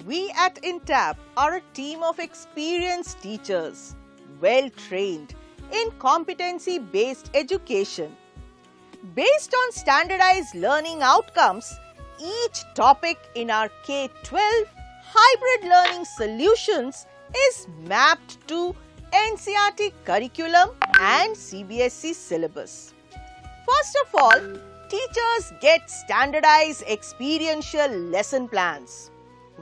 We at Entab are a team of experienced teachers, well trained in competency-based education. Based on standardized learning outcomes, each topic in our K-12 hybrid learning solutions is mapped to NCERT curriculum and CBSE syllabus. First of all, teachers get standardized experiential lesson plans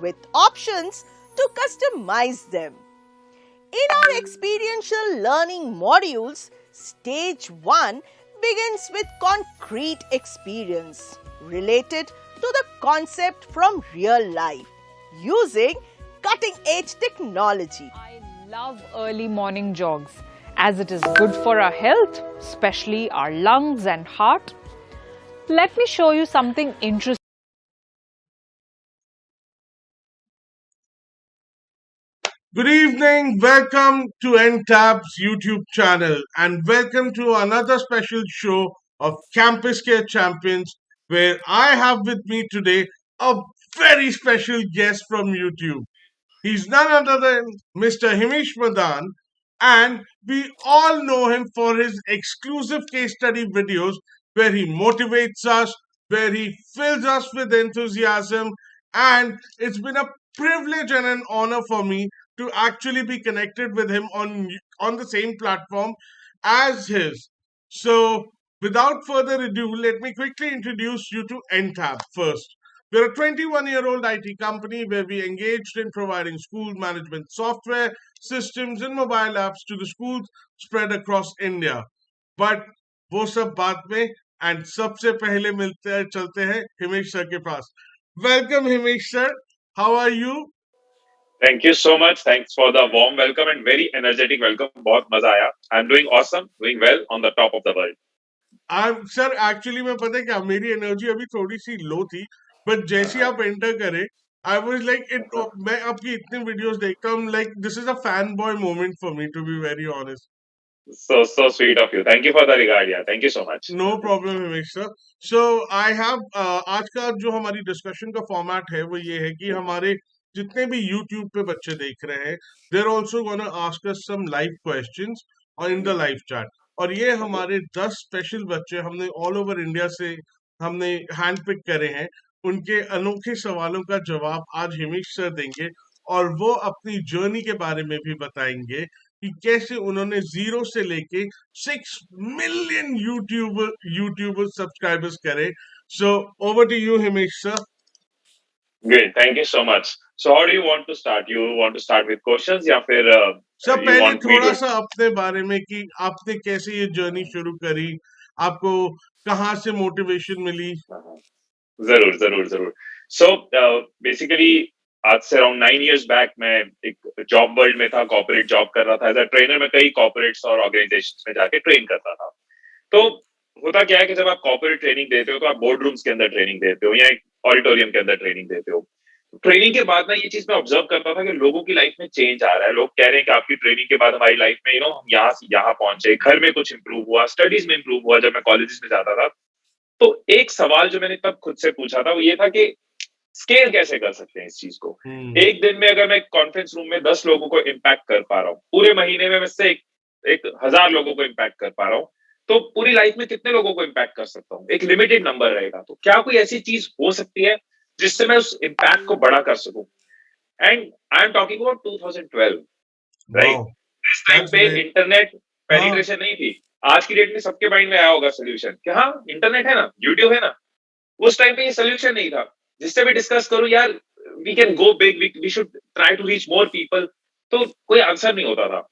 with options to customize them. In our experiential learning modules, Stage 1 begins with concrete experience related to the concept from real life using cutting-edge technology. I love early morning jogs as it is good for our health, especially our lungs and heart. Let me show you something interesting. Good evening, welcome to Entab's YouTube channel and welcome to another special show of CampusCare Champions where I have with me today a very special guest from YouTube. He's none other than Mr. Himesh Madan, and we all know him for his exclusive case study videos where he motivates us, where he fills us with enthusiasm, and it's been a privilege and an honor for me to actually be connected with him on the same platform as his. So, without further ado, let me quickly introduce you to Entab first. We're a 21-year-old IT company where we engaged in providing school management software, systems, and mobile apps to the schools spread across India. But वो सब बात में and सबसे पहले मिलते हैं चलते हैं हिमेश सर के पास. Welcome Himesh sir. How are you? Thank you so much. Thanks for the warm welcome and very energetic welcome. बहुत मजा आया. I'm doing awesome, doing well on the top of the world. Sir actually मैं पता है क्या मेरी energy अभी थोड़ी सी लो थी बट जैसे आप एंटर करे आई वाज लाइक इट मैं आपकी इतनी वीडियोस देखता हूँ like this is a fan boy moment for me to be very honest. So sweet of you. Thank you for the regard. Yeah, thank you so much. No problem Himesh sir. So I have आज का जो हमारी discussion का format है वो ये है कि हमारे जितने भी यूट्यूब पे बच्चे देख रहे हैं they are also gonna ask us some live questions और इन द लाइव चैट. और ये हमारे 10 स्पेशल बच्चे हमने ऑल ओवर इंडिया से हमने हैंड पिक करे हैं. उनके अनोखे सवालों का जवाब आज हिमेश सर देंगे और वो अपनी जर्नी के बारे में भी बताएंगे कि कैसे उन्होंने जीरो से लेके 6 मिलियन यूट्यूबर सब्सक्राइबर्स करे. So over to you Himesh sir. Great. Thank you so much. So how do you want to start? You want to start with questions या फिर सर you पहले want me थोड़ा to? सा अपने बारे में कि आपने कैसे ये जर्नी शुरू करी, आपको कहाँ से मोटिवेशन मिली. जरूर जरूर जरूर. So basically आज से अराउंड 9 years back मैं एक जॉब वर्ल्ड में था, कॉर्पोरेट जॉब कर रहा था. एज अ ट्रेनर मैं कई कॉर्पोरेट्स और ऑर्गेनाइजेशंस में जाके ट्रेन करता था. तो होता क्या है कि जब आप कॉर्पोरेट ट्रेनिंग देते हो तो आप बोर्ड रूम्स के अंदर ट्रेनिंग देते हो या एक ऑडिटोरियम के अंदर ट्रेनिंग देते हो. ट्रेनिंग के बाद ना ये चीज मैं ऑब्जर्व करता था कि लोगों की लाइफ में चेंज आ रहा है. लोग कह रहे हैं कि आपकी ट्रेनिंग के बाद हमारी लाइफ में हम यहाँ से यहाँ पहुंचे, घर में कुछ इंप्रूव हुआ, स्टडीज में इंप्रूव हुआ. जब मैं कॉलेजेस में जाता था तो एक सवाल जो मैंने तब खुद से पूछा था वो ये था कि स्केल कैसे कर सकते हैं इस चीज को. एक दिन में अगर मैं कॉन्फ्रेंस रूम में 10 लोगों को इम्पैक्ट कर पा रहा हूँ, पूरे महीने में मैं एक 1000 लोगों को इम्पैक्ट कर पा रहा हूँ, तो पूरी लाइफ में कितने लोगों को इम्पैक्ट कर सकता हूँ. एक लिमिटेड नंबर रहेगा. तो क्या कोई ऐसी चीज हो सकती है जिससे मैं उस इम्पैक्ट को बड़ा कर सकूं. And I am talking about 2012, right. इस टाइम पे इंटरनेट पेनिट्रेशन नहीं थी. आज की डेट में सबके माइंड में आया होगा सोल्यूशन कि हाँ इंटरनेट है ना, यूट्यूब है ना. उस टाइम पे ये सोल्यूशन नहीं था. जिससे भी डिस्कस करूं यार we can go big, we should try to reach more people, तो कोई आंसर नहीं होता था.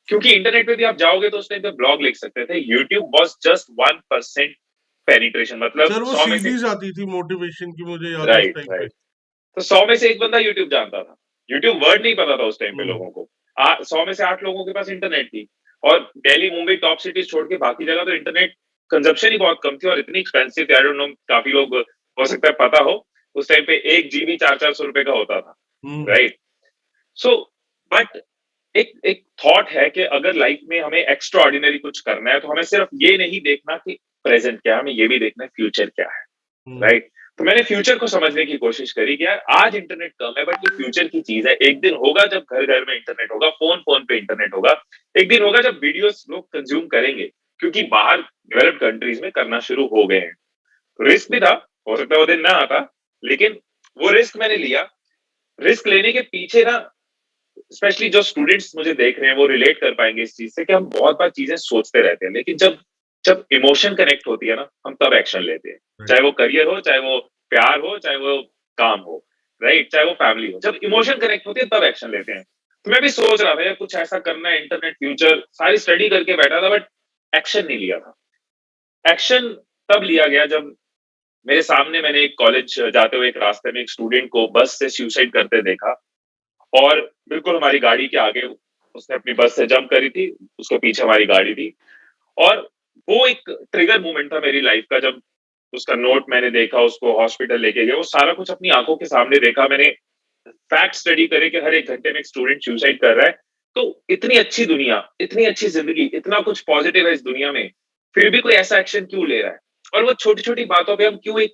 क्योंकि इंटरनेट पे भी आप जाओगे तो उस टाइम पे ब्लॉग लिख सकते थे. YouTube was just 1% penetration. मतलब सर वो 100 में से सीरीज आती थी मोटिवेशन की, मुझे याद है राइट टाइम राइट. तो 100 में से एक बंदा यूट्यूब जानता था. यूट्यूब वर्ड नहीं पता था उस टाइम पे लोगों को. 100 में से 8 लोगों के पास इंटरनेट थी. और दिल्ली मुंबई टॉप सिटीज छोड़ के बाकी जगह तो इंटरनेट कंजप्शन ही बहुत कम थी और इतनी एक्सपेंसिव थी. आई डोंट नो, काफी लोग हो सकता है पता हो, उस टाइम पे 1 GB 400-400 रुपए का होता था, राइट. सो बट एक थॉट है कि अगर लाइफ में हमें एक्स्ट्रा ऑर्डिनरी कुछ करना है तो हमें सिर्फ ये नहीं देखना कि प्रेजेंट क्या है, हमें ये भी देखना है फ्यूचर क्या है, राइट. तो मैंने फ्यूचर को समझने की कोशिश करी कि यार आज इंटरनेट कम है बट ये फ्यूचर की चीज है। एक दिन होगा जब घर घर में इंटरनेट होगा, फोन फोन पे इंटरनेट होगा। एक दिन होगा जब वीडियोस लोग कंज्यूम करेंगे, क्योंकि बाहर डेवलप्ड कंट्रीज में करना शुरू हो गए हैं। रिस्क भी था, हो सकता है वो दिन ना आता, लेकिन वो रिस्क मैंने लिया। रिस्क लेने के पीछे ना, स्पेशली जो स्टूडेंट्स मुझे देख रहे हैं वो रिलेट कर पाएंगे इस चीज से कि हम बहुत बार चीजें सोचते रहते हैं, लेकिन जब जब इमोशन कनेक्ट होती है ना, हम तब एक्शन लेते हैं। चाहे वो करियर हो, चाहे वो प्यार हो, चाहे वो काम हो, राइट, चाहे वो फैमिली हो। जब इमोशन कनेक्ट होती है तब एक्शन लेते हैं। तो मैं भी सोच रहा था यार कुछ ऐसा करना है, इंटरनेट फ्यूचर सारी स्टडी करके बैठा था, बट एक्शन नहीं लिया था। एक्शन तब लिया गया जब मेरे सामने मैंने एक कॉलेज जाते हुए एक रास्ते में एक स्टूडेंट को बस से सुसाइड करते देखा, और बिल्कुल हमारी गाड़ी के आगे उसने अपनी बस से जंप करी थी, उसके पीछे हमारी गाड़ी थी। और वो एक ट्रिगर मोमेंट था मेरी लाइफ का, जब उसका नोट मैंने देखा, उसको हॉस्पिटल लेके गए, वो सारा कुछ अपनी आंखों के सामने देखा मैंने। फैक्ट स्टडी करे कि हर एक घंटे में एक स्टूडेंट सुसाइड कर रहा है। तो इतनी अच्छी दुनिया, इतनी अच्छी जिंदगी, इतना कुछ पॉजिटिव है इस दुनिया में, फिर भी कोई ऐसा एक्शन क्यों ले रहा है? और वो छोटी छोटी बातों पे हम क्यों एक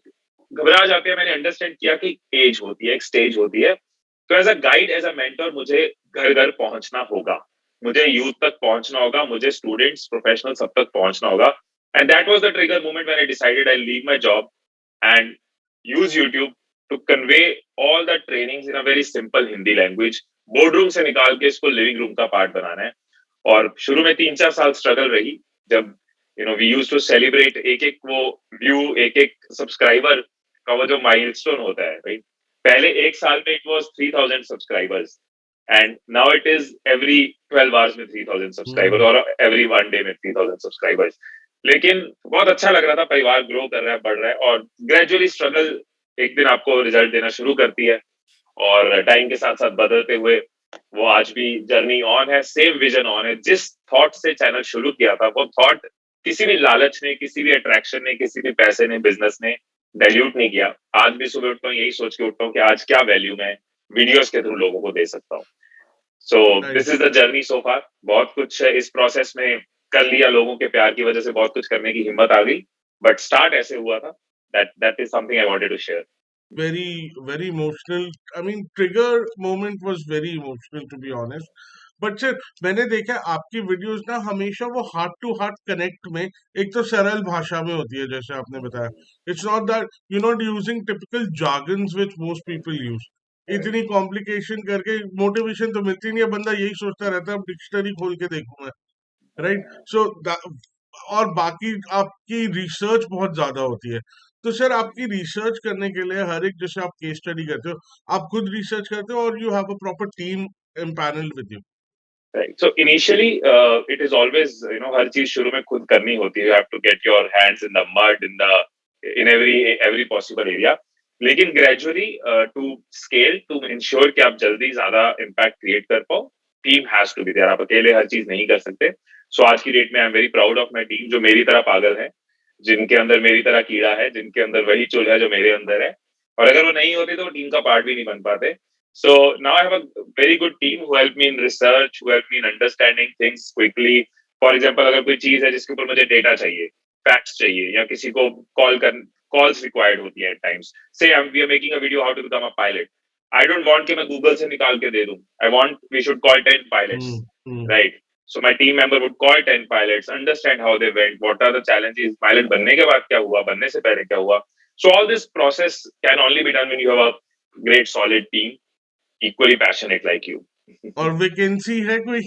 घबरा जाते हैं। मैंने अंडरस्टैंड किया कि एज होती है, एक स्टेज होती है। तो as a guide, as a mentor, मुझे घर घर पहुंचना होगा, मुझे यूथ तक पहुंचना होगा, मुझे स्टूडेंट्स प्रोफेशनल सब तक पहुंचना होगा। And that was the trigger moment when I decided I leave my job and use YouTube to convey all the trainings in a very simple Hindi language. Board room से निकाल के इसको लिविंग रूम का part बनाना है। और शुरू में 3-4 साल स्ट्रगल रही, जब वी यूज टू सेलिब्रेट एक एक वो व्यू, एक एक सब्सक्राइबर का वो जो माइलस्टोन होता है, राइट। पहले एक साल में it was 3000 subscribers, and now it is every 12 hours में 3000 सब्सक्राइबर्स, और एवरी वन डे में 3000 सब्सक्राइबर्स। लेकिन बहुत अच्छा लग रहा था, परिवार ग्रो कर रहा है, बढ़ रहा है, और ग्रेजुअली स्ट्रगल एक दिन आपको रिजल्ट देना शुरू करती है। और टाइम के साथ साथ बदलते हुए वो आज भी जर्नी ऑन है, सेम विजन ऑन है। जिस थॉट से चैनल शुरू किया था, वो थॉट किसी भी लालच ने, किसी भी अट्रैक्शन ने, किसी भी पैसे ने, बिजनेस ने डाइल्यूट नहीं किया। आज भी सुबह उठता हूँ यही सोच के उठता हूँ कि आज क्या वैल्यू मैं वीडियोस के थ्रू लोगों को दे सकता हूँ। So this is the journey so far. बहुत कुछ इस प्रोसेस में कर लिया, लोगों के प्यार की वजह से बहुत कुछ करने की हिम्मत आ गई, बट स्टार्ट ऐसे हुआ था। That is something I wanted to share. Very emotional. I mean, trigger moment was very emotional, to be honest. But sir, मैंने देखा है आपकी वीडियोस ना हमेशा वो हार्ट टू हार्ट कनेक्ट में, एक तो सरल भाषा में होती है जैसे आपने बताया। It's not that you not using typical jargons which most people use। इतनी कॉम्प्लिकेशन करके मोटिवेशन तो मिलती नहीं है, बंदा यही सोचता रहता है अब डिक्शनरी खोल के देखूंगा, राइट। सो और बाकी आपकी रिसर्च बहुत ज्यादा होती है। तो सर, आपकी रिसर्च करने के लिए हर एक, जैसे आप केस स्टडी करते हो, आप खुद रिसर्च करते हो और you have a proper team empanel with you? Right. So initially, it is always, हर चीज शुरू में खुद करनी होती है। You have to get your hands in the mud, in every possible area. लेकिन gradually, to scale, to ensure कि आप जल्दी ज्यादा impact create कर पाओ, team has to be there। आप अकेले हर चीज नहीं कर सकते। So आज की डेट में आई am very proud of my team, जो मेरी तरह पागल है, जिनके अंदर मेरी तरह कीड़ा है, जिनके अंदर वही चूल्हा है जो मेरे अंदर है। और अगर वो नहीं होते तो टीम का पार्ट भी नहीं बन पाते। So now I have a very good team who help me in research, who help me in understanding things quickly. For example, अगर कोई चीज है जिसके ऊपर मुझे डेटा चाहिए, फैक्ट्स चाहिए, या किसी को कॉल्स रिक्वायर्ड होती है at times. Say we are making a video how to become a pilot. I don't want कि मैं गूगल से निकाल के दे दूं। I want we should call 10 pilots, right. So my team member would call 10 pilots, understand how they went, what are the challenges, pilot बनने के बाद क्या हुआ, बनने से पहले क्या हुआ। So all this process can only be done when you have a great solid team, equally passionate like you. और वैकेंसी है कोई?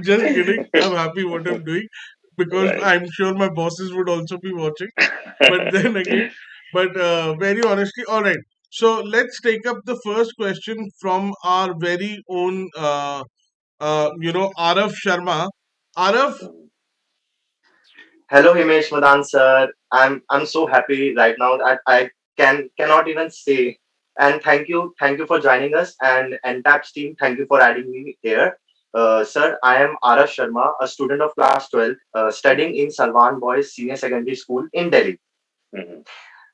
Just kidding. I'm happy what I'm doing because Right. I'm sure my bosses would also be watching. But then again, very honestly, all right. So let's take up the first question from our very own, Arav Sharma. Arav, Hello, Himesh Madan sir. I'm so happy right now that I cannot even say. And thank you for joining us. And Entab's team, thank you for adding me here. Sir, I am Arav Sharma, a student of class 12, studying in Salwan Boys Senior Secondary School in Delhi. Mhm.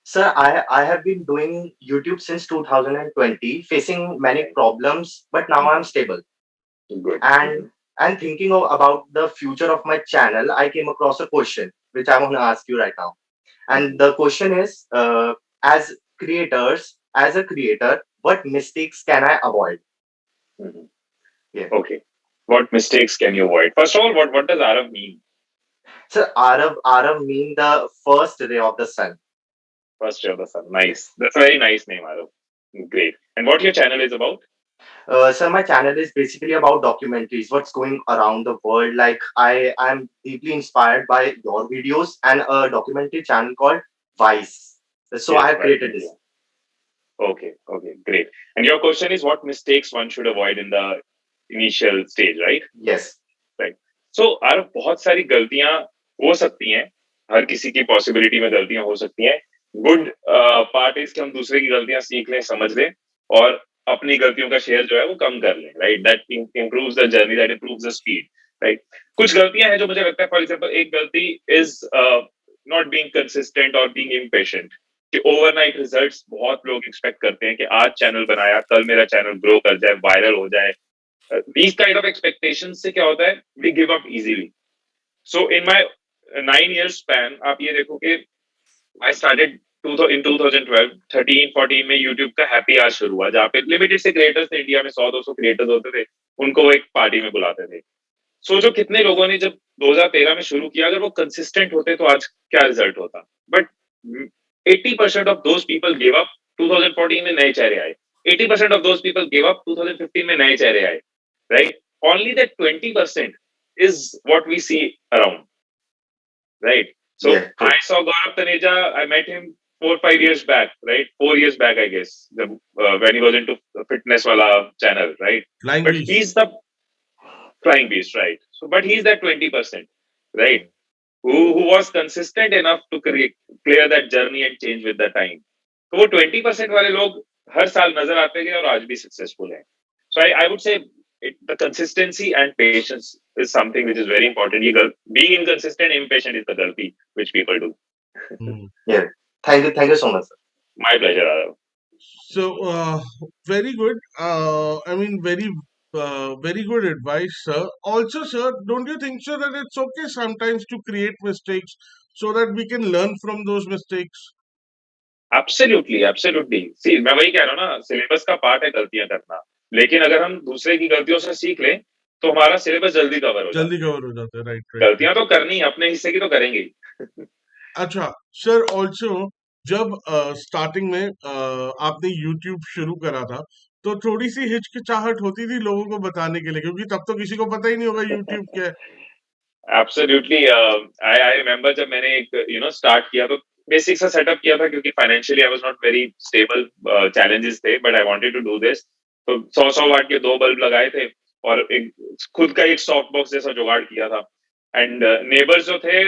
Sir, I have been doing YouTube since 2020, facing many problems, but now I'm stable. Good. And thinking about the future of my channel, I came across a question which I want to ask you right now. And the question is, as creators, as a creator, what mistakes can I avoid? Mhm. Yeah. Okay. What mistakes can you avoid? First of all, what does Arav mean? So Arav mean the first ray of the sun. First year of the sun. Nice. That's a very nice name, Arav. Great. And what your channel is about? So my channel is basically about documentaries, what's going around the world. Like I am deeply inspired by your videos and a documentary channel called Vice. So I Yes, have right. created this. Okay, okay, great. And your question is what mistakes one should avoid in the initial stage, right? Yes. Right. So आर बहुत सारी गलतियां हो सकती हैं, हर किसी की possibility में गलतियां हो सकती हैं. गुड पार्ट इज कि हम दूसरे की गलतियां सीख लें, समझ लें और अपनी गलतियों का शेयर जो है वो कम कर लें, right? That improves the journey, that improves the speed, right? कुछ गलतियां हैं जो मुझे लगता है, फॉर एग्जांपल एक गलती इज नॉट बीइंग कंसिस्टेंट और बीइंग इम्पेशेंट, कि ओवरनाइट रिजल्ट्स बहुत लोग एक्सपेक्ट करते हैं कि आज चैनल बनाया, कल मेरा चैनल ग्रो कर जाए, वायरल हो जाए. These kind of expectations से क्या होता है, we give up easily. So in my 9 years span, आप ये देखो कि I started in 2012, 13, 14 में YouTube का हैप्पी आवर शुरू हुआ, जहाँ पे लिमिटेड से क्रिएटर्स थे, इंडिया में 100-200 क्रिएटर्स होते थे, उनको वो एक पार्टी में बुलाते थे. सोचो कितने लोगों ने जब 2013 में शुरू किया, अगर वो कंसिस्टेंट होते तो आज क्या रिजल्ट होता. But 80% of those people give up. 2014 में नए चेहरे आए. 80% of those people give up. 2015 में नए चेहरे आए, right? Only that 20% is what we see around, right? So Yeah. True. I saw Gaurav Taneja. I met him 4-5 years back, right? 4 years back, I guess, when he was into fitness wala channel, right? Flying But beast. he's the flying beast, right? So, but he's that 20%, right? Who was consistent enough to clear that journey and change with the time. तो वो 20% वाले लोग हर साल नजर आते हैं और आज भी सक्सेसफुल हैं. So I would say the consistency and patience is something which is very important. Being inconsistent, impatient is the galti which people do. Yeah. Thank you so much, sir. My pleasure, Arav. So, very good. I mean, very good advice, sir. Also, sir, don't you think, sir, that it's okay sometimes to create mistakes so that we can learn from those mistakes? Absolutely, absolutely. See, मैं वही कह रहा हूँ ना, syllabus का part है गलतियां करना, लेकिन अगर हम दूसरे की गलतियों से सीख लें तो हमारा सिलेबस जल्दी कवर हो जाता जल्दी है. कवर हो जाता है, राइट. गलतियां तो करनी, अपने हिस्से की तो करेंगे ही. अच्छा, सर, ऑल्सो जब स्टार्टिंग में आपने YouTube शुरू करा था, तो थोड़ी सी हिचकिचाहट होती थी लोगों को बताने के लिए, क्योंकि तब तो किसी को पता ही नहीं होगा YouTube क्या है. Absolutely. I remember जब मैंने एक स्टार्ट किया तो बेसिक सा सेटअप किया था, क्योंकि financially I was not very stable. Challenges थे, but I wanted to do this. तो 100 वाट के 2 बल्ब लगाए थे और एक खुद का एक सॉफ्ट बॉक्स जैसा जुगाड़ किया था. एंड नेबर्स जो थे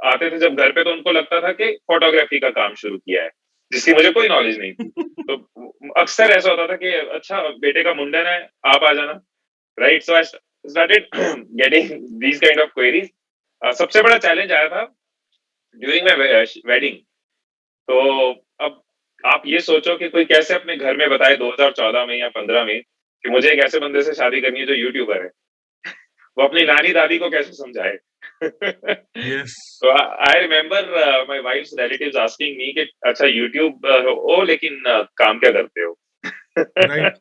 आते थे जब घर पे, तो उनको लगता था कि फोटोग्राफी का काम शुरू किया है, जिसकी मुझे कोई नॉलेज नहीं थी. तो अक्सर ऐसा होता था कि अच्छा बेटे का मुंडन है, आप आ जाना, right? So I started getting these kind of queries. सबसे बड़ा चैलेंज आया था ड्यूरिंग माय वेडिंग. तो अब आप ये सोचो कि कोई कैसे अपने घर में बताए 2014 में या 15 में कि मुझे एक ऐसे बंदे से शादी करनी है जो यूट्यूबर है. वो अपनी नानी दादी को कैसे समझाए? Yes. So I remember my wife's relatives asking me कि अच्छा यूट्यूब हो लेकिन काम क्या करते हो? Right.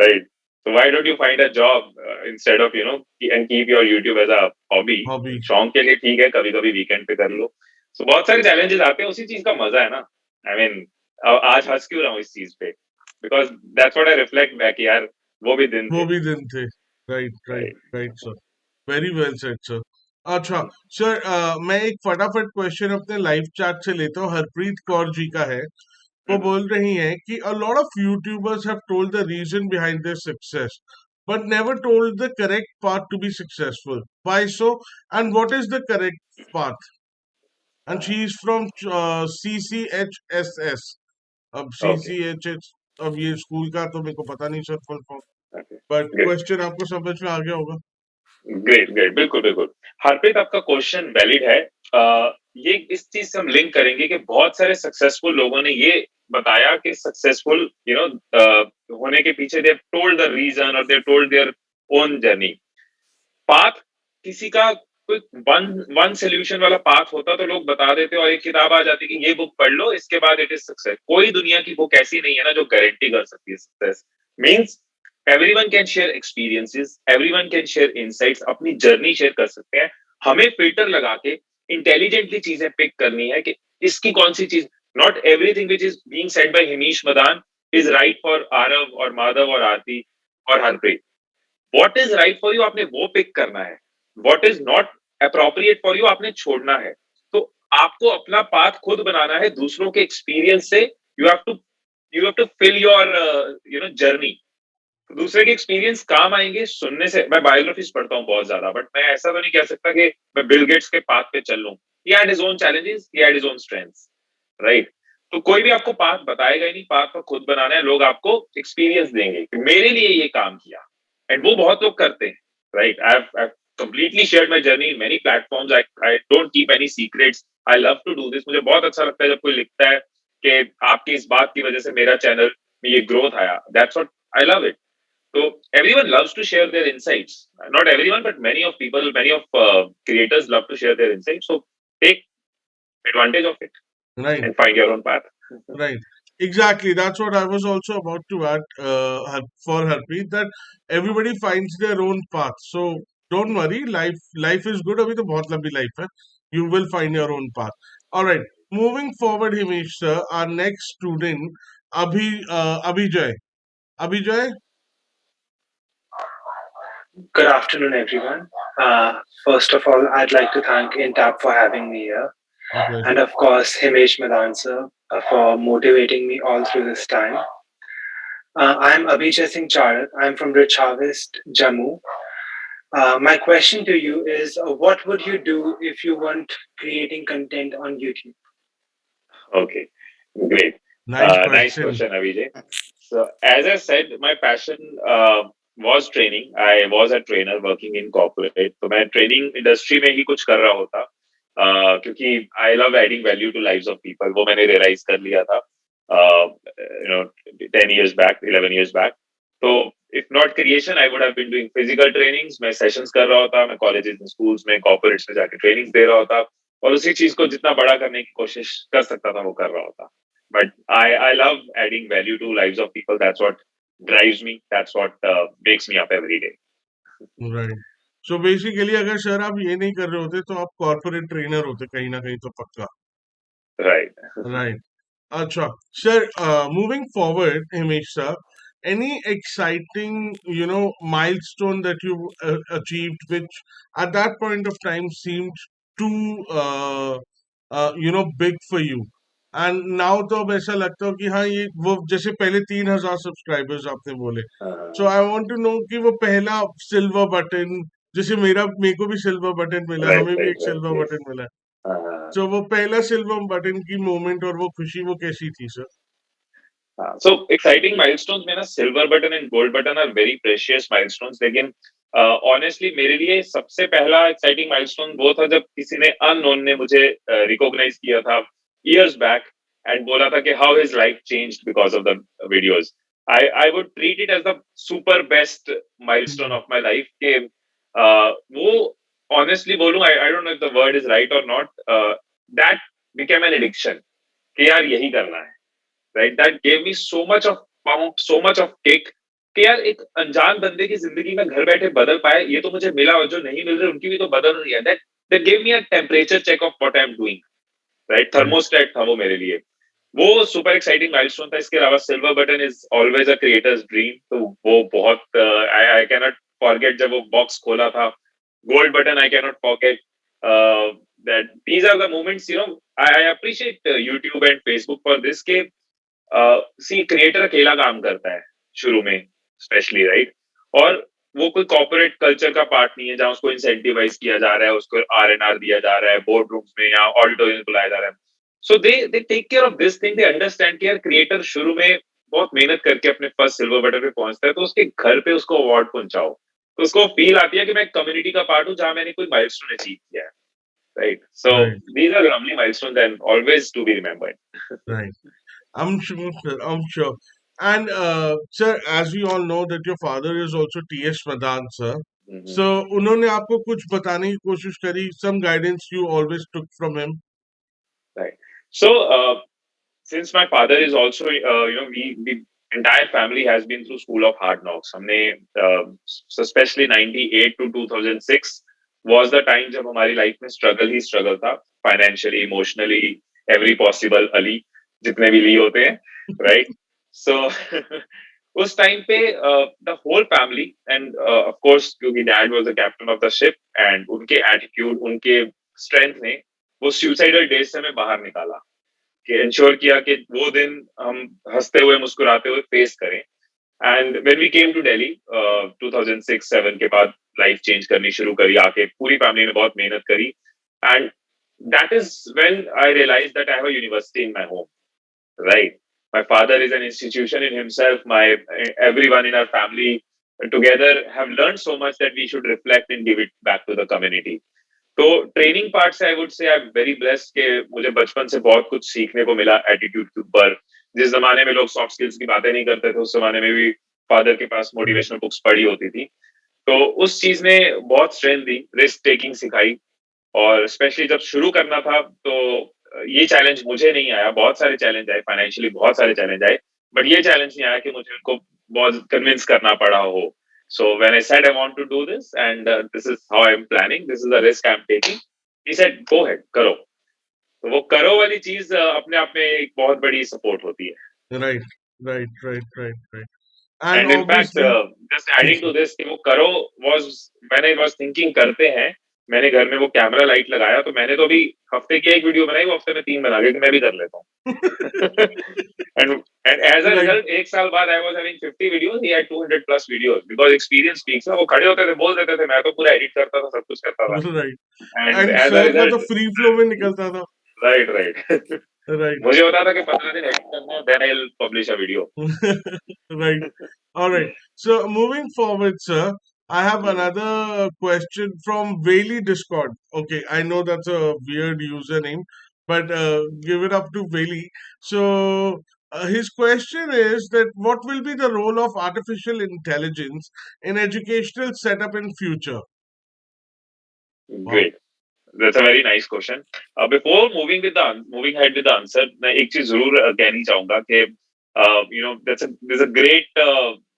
Right. So why don't you find a job instead of and keep your YouTube as a hobby? Hobby. शौक के लिए ठीक है, कभी कभी वीकेंड पे कर लो. So बहुत सारे challenges आते हैं, उसी चीज का मजा है ना. I mean, आज हंस क्यों रहा हूँ इस चीज पे? Because that's what I reflect back, यार वो भी दिन वो थे. भी दिन थे. Right, sir. Very well said, sir. अच्छा, सर, मैं एक फटाफट क्वेश्चन अपने लाइव चैट से लेता हूँ. हरप्रीत कौर जी का है. वो बोल रही हैं कि a lot of YouTubers have told the reason behind their success, but never told the correct path to be successful. Why so? And what is the correct path? And she is from CCHSS. अब Okay. CCHS, अब ये school का तो मेरे को पता नहीं sir full form, Okay. But Good. Question आपको समझ में आ गया होगा. ग्रेट ग्रेट, बिल्कुल बिल्कुल. हरप्रीत, आपका क्वेश्चन वैलिड है. ये इस चीज से हम लिंक करेंगे कि बहुत सारे सक्सेसफुल लोगों ने ये बताया कि सक्सेसफुल होने के पीछे दे टोल्ड द रीजन और they told their own journey. Path किसी का कोई वन वन सोल्यूशन वाला पाथ होता तो लोग बता देते और एक किताब आ जाती कि ये बुक पढ़ लो, इसके बाद इट इज सक्सेस। कोई दुनिया की बुक ऐसी नहीं है ना जो गारंटी कर सकती है success. Means everyone can share experiences, everyone can share insights, अपनी जर्नी शेयर कर सकते हैं। हमें फिल्टर लगा के इंटेलिजेंटली चीजें पिक करनी है कि इसकी कौन सी चीज। Not everything which is being said bye Himesh Madan is right for Aarav और माधव और आरती और Harpreet. What is right for you आपने वो पिक करना है, what is not appropriate for you आपने छोड़ना है। तो आपको अपना पाथ खुद बनाना है दूसरों के एक्सपीरियंस से। You have to fill your journey. दूसरे के एक्सपीरियंस काम आएंगे सुनने से। मैं बायोग्राफीज पढ़ता हूँ बहुत ज्यादा, बट मैं ऐसा तो नहीं कह सकता कि मैं बिल गेट्स के पाथ पे चल लूं। He had his own challenges, he had his own strengths, right. तो कोई भी आपको पाथ बताएगा ही नहीं, पाथ को खुद बनाना है। लोग आपको एक्सपीरियंस देंगे कि मेरे लिए ये काम किया, एंड वो बहुत लोग करते हैं, right. I completely shared my journey in many platforms. I don't keep any secrets. I love to do this. मुझे बहुत अच्छा लगता है जब कोई लिखता है कि आपकी इस बात की वजह से मेरा चैनल में ये ग्रोथ आया। That's what I love it. So everyone loves to share their insights. Not everyone, but many of people, many of creators love to share their insights. So take advantage of it Right. and find your own path. Right. Exactly. That's what I was also about to add for Harpreet, that everybody finds their own path. So don't worry. Life is good. Abhi to bahut lambi life hai. You will find your own path. All right. Moving forward, Himesh sir, our next student, Abhijay. Abhijay. Good afternoon, everyone. First of all, I'd like to thank Entab for having me here. Okay. And of course, Himesh Madan sir for motivating me all through this time. I'm Abhijay Singh Charat. I'm from Rich Harvest, Jammu. My question to you is what would you do if you weren't creating content on YouTube? Okay, great. Nice Nice question. question, Avijay. So, as I said, my passion was training. I was a trainer working in corporate. तो मैं training industry में ही कुछ कर रहा होता, क्योंकि I love adding value to lives of people. वो मैंने realize कर लिया था, uh, 10 years back, 11 years back. तो if not creation, I would have been doing physical trainings. मैं sessions कर रहा होता, मैं colleges में, schools में, corporates में जाके trainings दे रहा होता, और उसी चीज को जितना बड़ा करने की कोशिश कर सकता था वो कर रहा होता। But I love adding value to lives of people. That's what drives me. That's what makes me up every day. Right. So basically, अगर सर आप ये नहीं कर रहे होते तो आप corporate trainer होते कहीं ना कहीं तो पक्का. Right. Right. Acha. Sir, moving forward, Himesh sir, any exciting, milestone that you achieved, which at that point of time seemed too, big for you, and now तो अब ऐसा लगता हो कि हाँ ये वो जैसे पहले 3,000 सब्सक्राइबर्स आपने बोले, so I want to know कि वो पहला सिल्वर बटन, जैसे मेरे को भी सिल्वर बटन मिला, Right, हमें भी right, एक right. Silver Yes. बटन मिला, तो वो पहला सिल्वर बटन की मोमेंट और वो खुशी वो कैसी थी सर? So exciting milestones में ना silver button and gold button are very precious milestones. लेकिन honestly मेरे लिए सबसे पहला exciting milestone वो था जब किसी ने unknown ने मुझे recognize किया था years back and बोला था कि how his life changed because of the videos. I would treat it as the super best milestone of my life कि वो honestly बोलूं, I don't know if the word is right or not, that became an addiction कि यार यही करना है, right? That gave me so much of pump, so much of kick कि यार एक अनजान बंदे की जिंदगी में घर बैठे बदल पाए, ये तो मुझे मिला, और जो नहीं मिल रहे उनकी भी तो बदल रही है। That gave me a temperature check of what I'm doing, right? Thermostat था वो मेरे लिए। वो सुपर एक्साइटिंग माइलस्टोन था। इसके अलावा silver button is always a creators dream, तो वो बहुत आई कैन नॉट फॉरगेट जब वो बॉक्स खोला था। Gold button I can not forget that. These are the moments, I appreciate YouTube and Facebook for this के सी क्रिएटर अकेला काम करता है शुरू में स्पेशली, राइट, और वो कोई कॉर्पोरेट कल्चर का पार्ट नहीं है जहां उसको इंसेंटिवाइज किया जा रहा है, उसको आर दिया जा रहा है बोर्ड रूम्स में या ऑडिटोरियम बुलाया जा रहा है। So they take care of this thing, they understand कि यार क्रिएटर शुरू में बहुत मेहनत करके अपने फर्स्ट सिल्वर बटन पे पहुंचता है, तो उसके घर पे उसको अवार्ड पहुंचाओ, तो उसको फील आती है कि मैं कम्युनिटी का पार्ट हूँ जहां मैंने कोई माइलस्टोन अचीव किया है, right. So these are lovely milestones and always to be remembered, right. I'm sure, sir. I'm sure. And sir, as we all know that your father is also T.S. Madan, sir. So उन्होंने आपको कुछ बताने की कोशिश करी, some guidance you always took from him? Right. So, since my father is also, we entire family has been through school of hard knocks. हमने, so especially 98 to 2006 was the time जब हमारी लाइफ में struggle ही struggle था, financially, emotionally, every possible Ali जितने भी ली होते हैं, right? सो उस टाइम पे the whole family and of course क्योंकि dad was the captain of the ship and उनके एटीट्यूड, उनके स्ट्रेंथ ने वो सुसाइडल डेज से हमें बाहर निकाला, कि इंश्योर किया कि वो दिन हम हंसते हुए मुस्कुराते हुए फेस करें. And when we came to Delhi 2006-7 के बाद लाइफ चेंज करनी शुरू करी, आके पूरी फैमिली ने बहुत मेहनत करी. And that is when I realise that I have a university in my home, right? My father is an institution in himself. Everyone in our family together have learned so much that we should reflect and give it back to the community. तो training part से I would say I am very blessed कि मुझे बचपन से बहुत कुछ सीखने को मिला एटीट्यूड के ऊपर. जिस जमाने में लोग सॉफ्ट स्किल्स की बातें नहीं करते थे, उस जमाने में भी फादर के पास मोटिवेशनल बुक्स पढ़ी होती थी. तो उस चीज ने बहुत स्ट्रेंथ दी, रिस्क टेकिंग सिखाई. और स्पेशली जब शुरू करना था तो ये चैलेंज मुझे नहीं आया. बहुत सारे चैलेंज आए, फाइनेंशियली बहुत सारे चैलेंज आए, बट ये चैलेंज नहीं आया कि मुझे उनको बहुत कन्विंस करना पड़ा हो. So when I said I want to do this and this is how I'm planning, this is the risk I'm taking, he said go ahead, करो. तो वो करो वाली चीज अपने आप में एक बहुत बड़ी सपोर्ट होती है. Right, right. And in fact, just adding to this, कि वो करो was when I was thinking करते हैं, मैंने घर में वो कैमरा लाइट लगाया, तो मैंने तो अभी हफ्ते की एक वीडियो बनाई, वो हफ्ते में 3 बना के कि मैं भी कर लेता हूँ. and as a result, एक साल बाद I was having 50 videos, he had 200 plus videos because experience speaks. वो खड़े होते थे, बोल देते थे, मैं तो पूरा एडिट करता था, सब कुछ करता था. Right. And as a sir का result, तो free flow में निकलता था. right. Right. मुझे होता था कि 15 दिन एडिट करना है, then I'll publish a video. Right. All right. So moving forward, sir, I have another question from Whaley Discord. Okay, I know that's a weird username, but give it up to Whaley. So his question is that what will be the role of artificial intelligence in educational setup in future? Great. That's a very nice question. Before moving ahead with the answer, मैं एक चीज जरूर कहनी चाहूंगा कि there's a great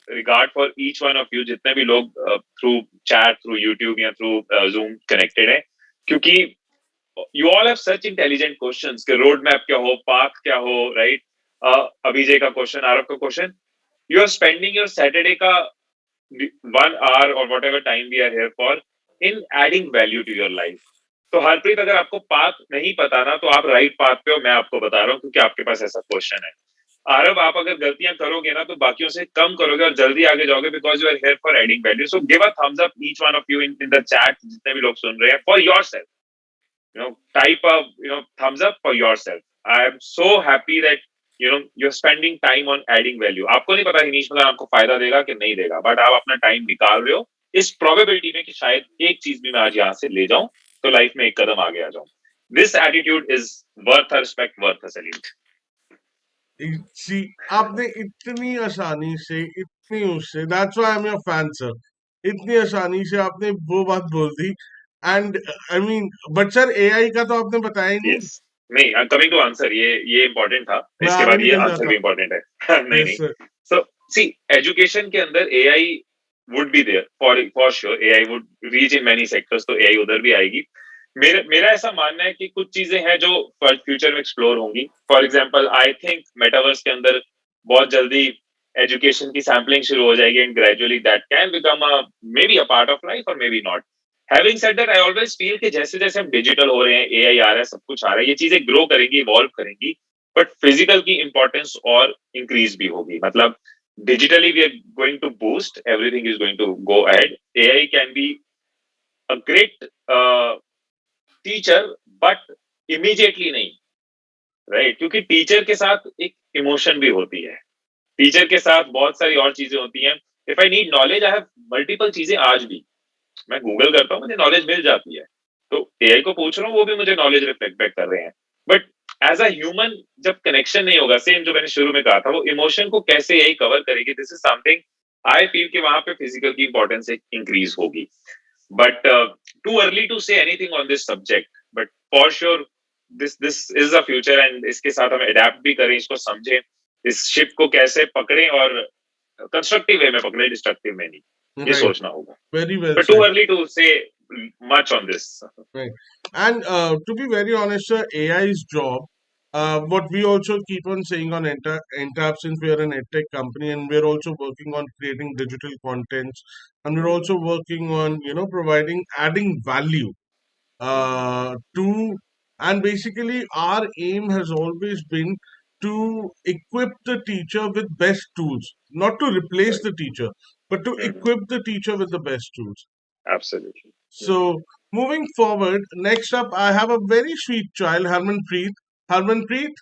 regard for each one of you, जितने भी लोग through chat, through YouTube या through Zoom connected हैं, क्योंकि you all have such intelligent questions कि road map क्या हो, path क्या हो, right? अभिजय का question, आरव का question. You are spending your Saturday का 1 hour or whatever time we are here for in adding value to your life. तो हरप्रीत, अगर आपको पाथ नहीं पता ना, तो आप राइट पाथ पे हो, मैं आपको बता रहा हूँ, क्योंकि आपके पास ऐसा क्वेश्चन है. आरव, आप अगर गलतियां करोगे ना, तो बाकियों से कम करोगे और जल्दी आगे जाओगे, because you are here for adding value. So give a thumbs up each one of you in the chat, जितने भी लोग सुन रहे हैं, for yourself. Type a thumbs up for yourself. I am so happy that you are spending time on adding value. आपको नहीं पता हिमेश मदान आपको फायदा देगा कि नहीं देगा, बट आप अपना टाइम निकाल रहे हो इस प्रोबेबिलिटी में कि शायद एक चीज भी मैं आज यहाँ से ले जाऊं, तो लाइफ में एक कदम आगे आ जाऊं. This attitude is worth respect, worth salute. See, आपने इतनी आसानी से, इतनी उससे, that's why I'm your fan, sir. इतनी आसानी से आपने वो बात बोल दी. And I mean, but sir, AI का तो आपने बताया ही नहीं. Yes. नहीं, कमिंग टू आंसर, ये इम्पोर्टेंट था, इसके बाद ये आंसर भी इम्पोर्टेंट है. नहीं. So see, एजुकेशन के अंदर AI would be there for sure. AI would reach in many sectors, तो AI उधर भी आएगी. मेरा ऐसा मानना है कि कुछ चीजें हैं जो फ्यूचर में एक्सप्लोर होंगी. For example, I think metaverse के अंदर बहुत जल्दी एजुकेशन की सैम्पलिंग शुरू हो जाएगी, and gradually that can become maybe a part of life और maybe not. Having said that, I always feel कि जैसे जैसे हम डिजिटल हो रहे हैं, AI आ रहा है, सब कुछ आ रहा है, ये चीजें ग्रो करेंगी, इवॉल्व करेंगी, बट फिजिकल की इंपॉर्टेंस और इंक्रीज भी होगी. मतलब digitally we are going to boost, everything is going to go ahead. AI can be a great teacher, but immediately नहीं, right? क्योंकि टीचर के साथ एक इमोशन भी होती है, टीचर के साथ बहुत सारी और चीजें होती हैं. If I need knowledge, I have multiple चीजें. आज भी मैं गूगल करता हूँ, मुझे नॉलेज मिल जाती है, तो AI को पूछ रहा हूँ, वो भी मुझे नॉलेज रिफ्लेक्ट बैक कर रहे हैं. बट एज अ ह्यूमन जब कनेक्शन नहीं होगा, सेम जो मैंने शुरू में कहा था, वो इमोशन को कैसे AI कवर करेगी, this is something I feel कि वहां पे फिजिकल की इंपॉर्टेंस इंक्रीज होगी. But too early to say anything on this subject, but for sure this is the future, and इसके साथ हम अडेप्ट भी करें, इसको समझें, इस शिप को कैसे पकड़ें और कंस्ट्रक्टिव वे में पकड़े, डिस्ट्रक्टिव में नहीं, ये Right. सोचना होगा. Very well But said. too early to say much on this. Right. And to be very honest, sir, AI's job, what we also keep on saying on Entab, since we are an edtech company and we're also working on creating digital contents, and we're also working on, providing, adding value to, and basically our aim has always been to equip the teacher with best tools, not to replace Right. the teacher, but to Mhm. equip the teacher with the best tools. Absolutely. So, moving forward, next up, I have a very sweet child, Harmanpreet. Harmanpreet,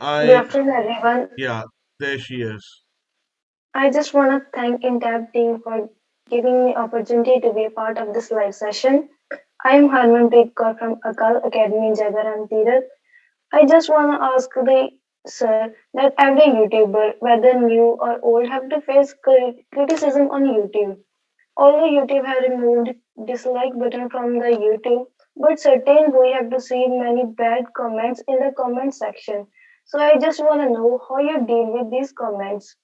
Good I, afternoon, everyone. yeah, there she is. I just want to thank Entab team for giving me opportunity to be a part of this live session. I am Harmanpreet Kaur from Akal Academy, Jagar and Tirat. I just want to ask the sir that every YouTuber, whether new or old, have to face criticism on YouTube. Although YouTube has removed dislike button from the YouTube, but certain we have to see many bad comments in the comment section. So I just want to know how you deal with these comments.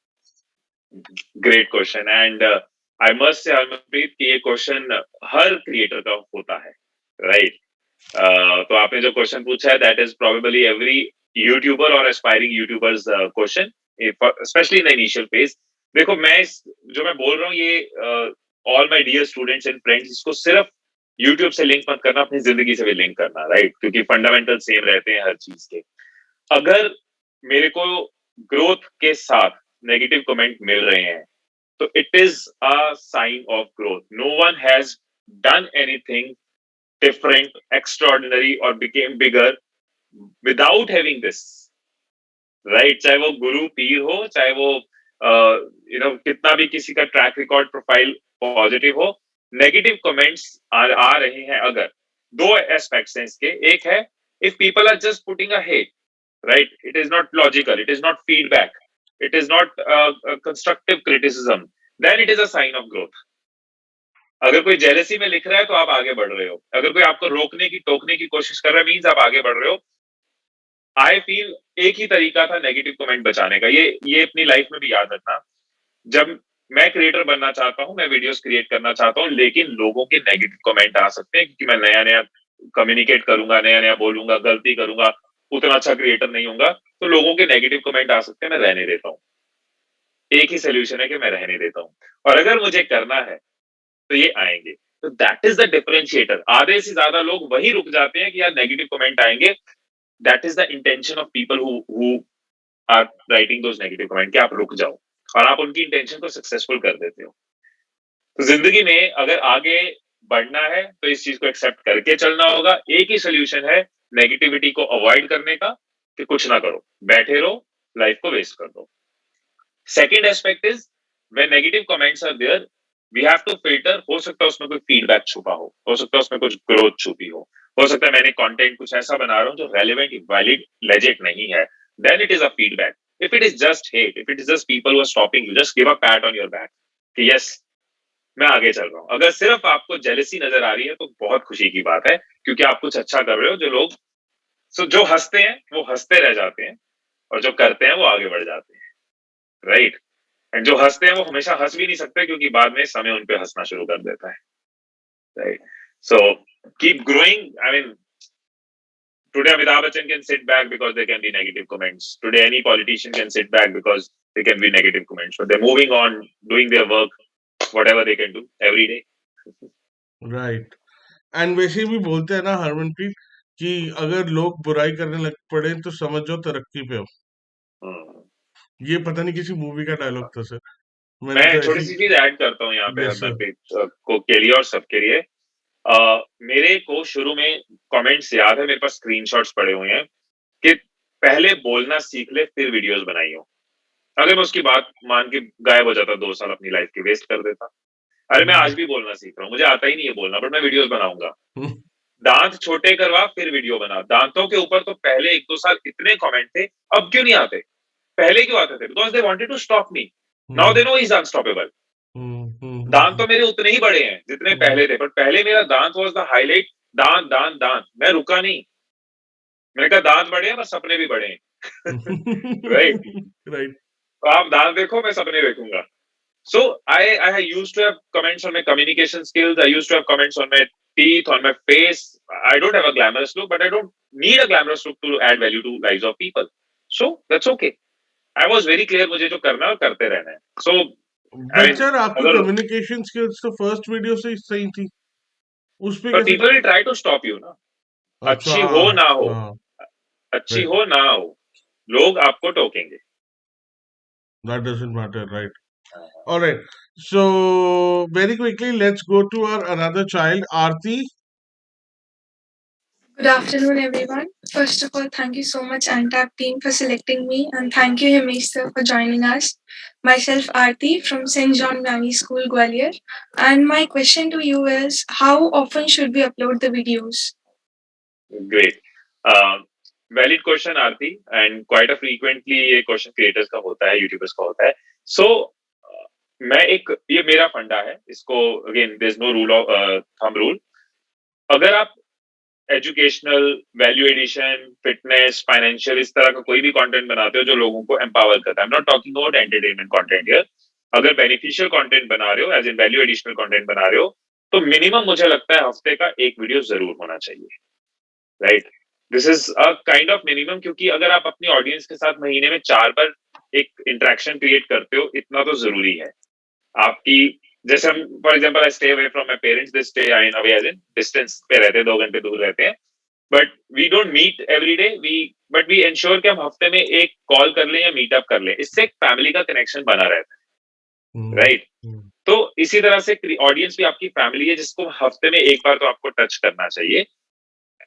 Great question. And I must say, Harmanpreet, कि ये question हर creator का होता है, right? तो आपने जो question पूछा है, that is probably every YouTuber और aspiring YouTubers question, specially in the initial phase. देखो, जो मैं बोल रहा हूँ, ये all my dear students and friends, इसको सिर्फ यूट्यूब से लिंक मत करना, अपनी जिंदगी से भी लिंक करना, राइट? क्योंकि फंडामेंटल सेम रहते हैं हर चीज के. अगर मेरे को ग्रोथ के साथ नेगेटिव कमेंट मिल रहे हैं, तो it is a sign of growth. No one has done anything different, extraordinary, or became bigger without having this, right? चाहे वो गुरु पीर हो, चाहे वो कितना भी किसी का ट्रैक रिकॉर्ड प्रोफाइल पॉजिटिव हो, नेगेटिव कमेंट्स आ रहे हैं अगर, दो एस्पेक्ट्स हैं इसके. एक है, if people are just putting a hate, right, it is not logical, it is not feedback, it is not constructive criticism, then it is a sign of growth. अगर कोई जेलसी में लिख रहा है तो आप आगे बढ़ रहे हो. अगर कोई आपको रोकने की टोकने की कोशिश कर रहा है, मीन्स आप आगे बढ़ रहे हो. आई फील एक ही तरीका था नेगेटिव कमेंट बचाने का. ये अपनी लाइफ में भी याद रखना. जब मैं क्रिएटर बनना चाहता हूं, मैं वीडियोस क्रिएट करना चाहता हूं, लेकिन लोगों के नेगेटिव कमेंट आ सकते हैं क्योंकि मैं नया नया कम्युनिकेट करूंगा, नया नया बोलूंगा, गलती करूंगा, उतना अच्छा क्रिएटर नहीं होऊंगा, तो लोगों के नेगेटिव कमेंट आ सकते हैं. मैं रहने देता हूँ. एक ही सोल्यूशन है कि मैं रहने देता हूँ. और अगर मुझे करना है तो ये आएंगे. तो दैट इज द डिफरेंशिएटर. आधे से ज्यादा लोग वही रुक जाते हैं कि यार नेगेटिव कमेंट आएंगे. That is the intention of people who are writing those negative comment, कि आप रुक जाओ, और आप उनकी इंटेंशन को सक्सेसफुल कर देते हो. तो जिंदगी में अगर आगे बढ़ना है तो इस चीज को एक्सेप्ट करके चलना होगा. एक ही सोल्यूशन है नेगेटिविटी को अवॉइड करने का, कि कुछ ना करो, बैठे रहो, लाइफ को वेस्ट कर दो. Second aspect is, when negative comments are there, we have to filter. हो सकता है उसमें कोई फीडबैक छुपा हो सकता है उसमें कुछ ग्रोथ छुपी हो सकता है मैंने कंटेंट कुछ ऐसा बना रहा हूं जो रेलेवेंट, वैलिड, लेजिट नहीं है. Then it is a feedback. If it is just hate, if it is just people who are stopping you, just give a pat on your back कि यस, मैं आगे चल रहा हूं. अगर सिर्फ आपको जेलसी नजर आ रही है तो बहुत खुशी की बात है, क्योंकि आप कुछ अच्छा कर रहे हो. जो लोग जो हंसते हैं वो हंसते रह जाते हैं, और जो करते हैं वो आगे बढ़ जाते हैं, राइट? एंड जो हंसते हैं वो हमेशा हंस भी नहीं सकते, क्योंकि बाद में समय उन पे हंसना शुरू कर देता है, right? So keep growing. I mean, today Amitabh Bachchan can sit back because there can be negative comments. Today any politician can sit back because there can be negative comments, but they're moving on, doing their work, whatever they can do every day. Right. And वैसे भी बोलते हैं ना हरमनप्रीत, कि अगर लोग बुराई करने लग पड़े तो समझ जाओ तरक्की पे हो. ये पता नहीं किसी मूवी का डायलॉग था सर. मैंने मैं तो छोटी ऐसी, सी चीज ऐड करता हूँ यहाँ पे यस सर, हरमनप्रीत को के लिए और सबके लिए. मेरे को शुरू में कमेंट्स याद है, मेरे पास स्क्रीनशॉट्स पड़े हुए हैं कि पहले बोलना सीख ले फिर वीडियोस बनाइयो. अगर मैं उसकी बात मान के गायब हो जाता, 2 साल अपनी लाइफ की वेस्ट कर देता. अरे मैं आज भी बोलना सीख रहा हूँ, मुझे आता ही नहीं है बोलना, बट मैं वीडियोस बनाऊंगा. दांत छोटे करवा फिर वीडियो बना. दांतों के ऊपर तो पहले 1-2 साल इतने कमेंट थे, अब क्यों नहीं आते? पहले क्यों आते थे? Because they wanted to stop me. Now they know he is unstoppable. दांत तो मेरे उतने ही बड़े हैं जितने पहले थे, बट पहले मेरा दांत वाज द हाईलाइट. दांत दांत दांत, मैं रुका नहीं. मैंने कहा दांत बड़े हैं, बस सपने भी बड़े हैं. राइट. Right. तो आप दांत देखो, मैं सपने देखूंगा. So I used to have comments on my communication skills. I used to have comments on my teeth, on my face. I don't have a glamorous look, but I don't need a glamorous look to add value to lives of people. So that's okay. I was very clear मुझे जो करना है वो करते रहना है. So I but mean, sir आपकी अगर कम्युनिकेशन स्किल्स तो फर्स्ट वीडियो से ही सही थी, उस पे but कैसे? people will try to stop you ना. अच्छा, अच्छी हो ना हो, हाँ, अच्छी right. हो ना हो, लोग आपको टोकेंगे. That doesn't matter, right? All right. So very quickly, let's go to our another child, Aarti. Good afternoon, everyone. First of all, thank you so much, Entab team, for selecting me, and thank you, Himesh sir, for joining us. Myself, Aarti from St. John Valley School, Gwalior. And my question to you is, how often should we upload the videos? Great. Valid question, Aarti, and quite a frequently ये question creators का होता है, YouTubers का होता है. So मैं एक, ये मेरा फंडा है, इसको again there's no rule of thumb rule. अगर आप educational, value addition, fitness, financial, इस तरह का कोई भी कंटेंट बनाते हो जो लोगों को एम्पावर करता है, I am not talking about entertainment content here. अगर बेनिफिशियल कंटेंट बना रहे हो, as in value additional content बना रहे हो, तो मिनिमम मुझे लगता है हफ्ते का एक वीडियो जरूर होना चाहिए. Right. This is a kind of minimum, क्योंकि अगर आप अपनी ऑडियंस के साथ महीने में 4 बार एक इंटरेक्शन क्रिएट करते हो, इतना तो जरूरी है. आपकी, जैसे हम for example I stay away from my parents, they stay in away as in distance पे रहते हैं, 2 घंटे दूर रहते हैं, but we don't meet every day. But we ensure कि हम हफ्ते में एक कॉल कर लें या मीटअप कर लें. इससे एक फैमिली का कनेक्शन बना रहता है. राइट. तो इसी तरह से ऑडियंस भी आपकी फैमिली है, जिसको हफ्ते में एक बार तो आपको टच करना चाहिए.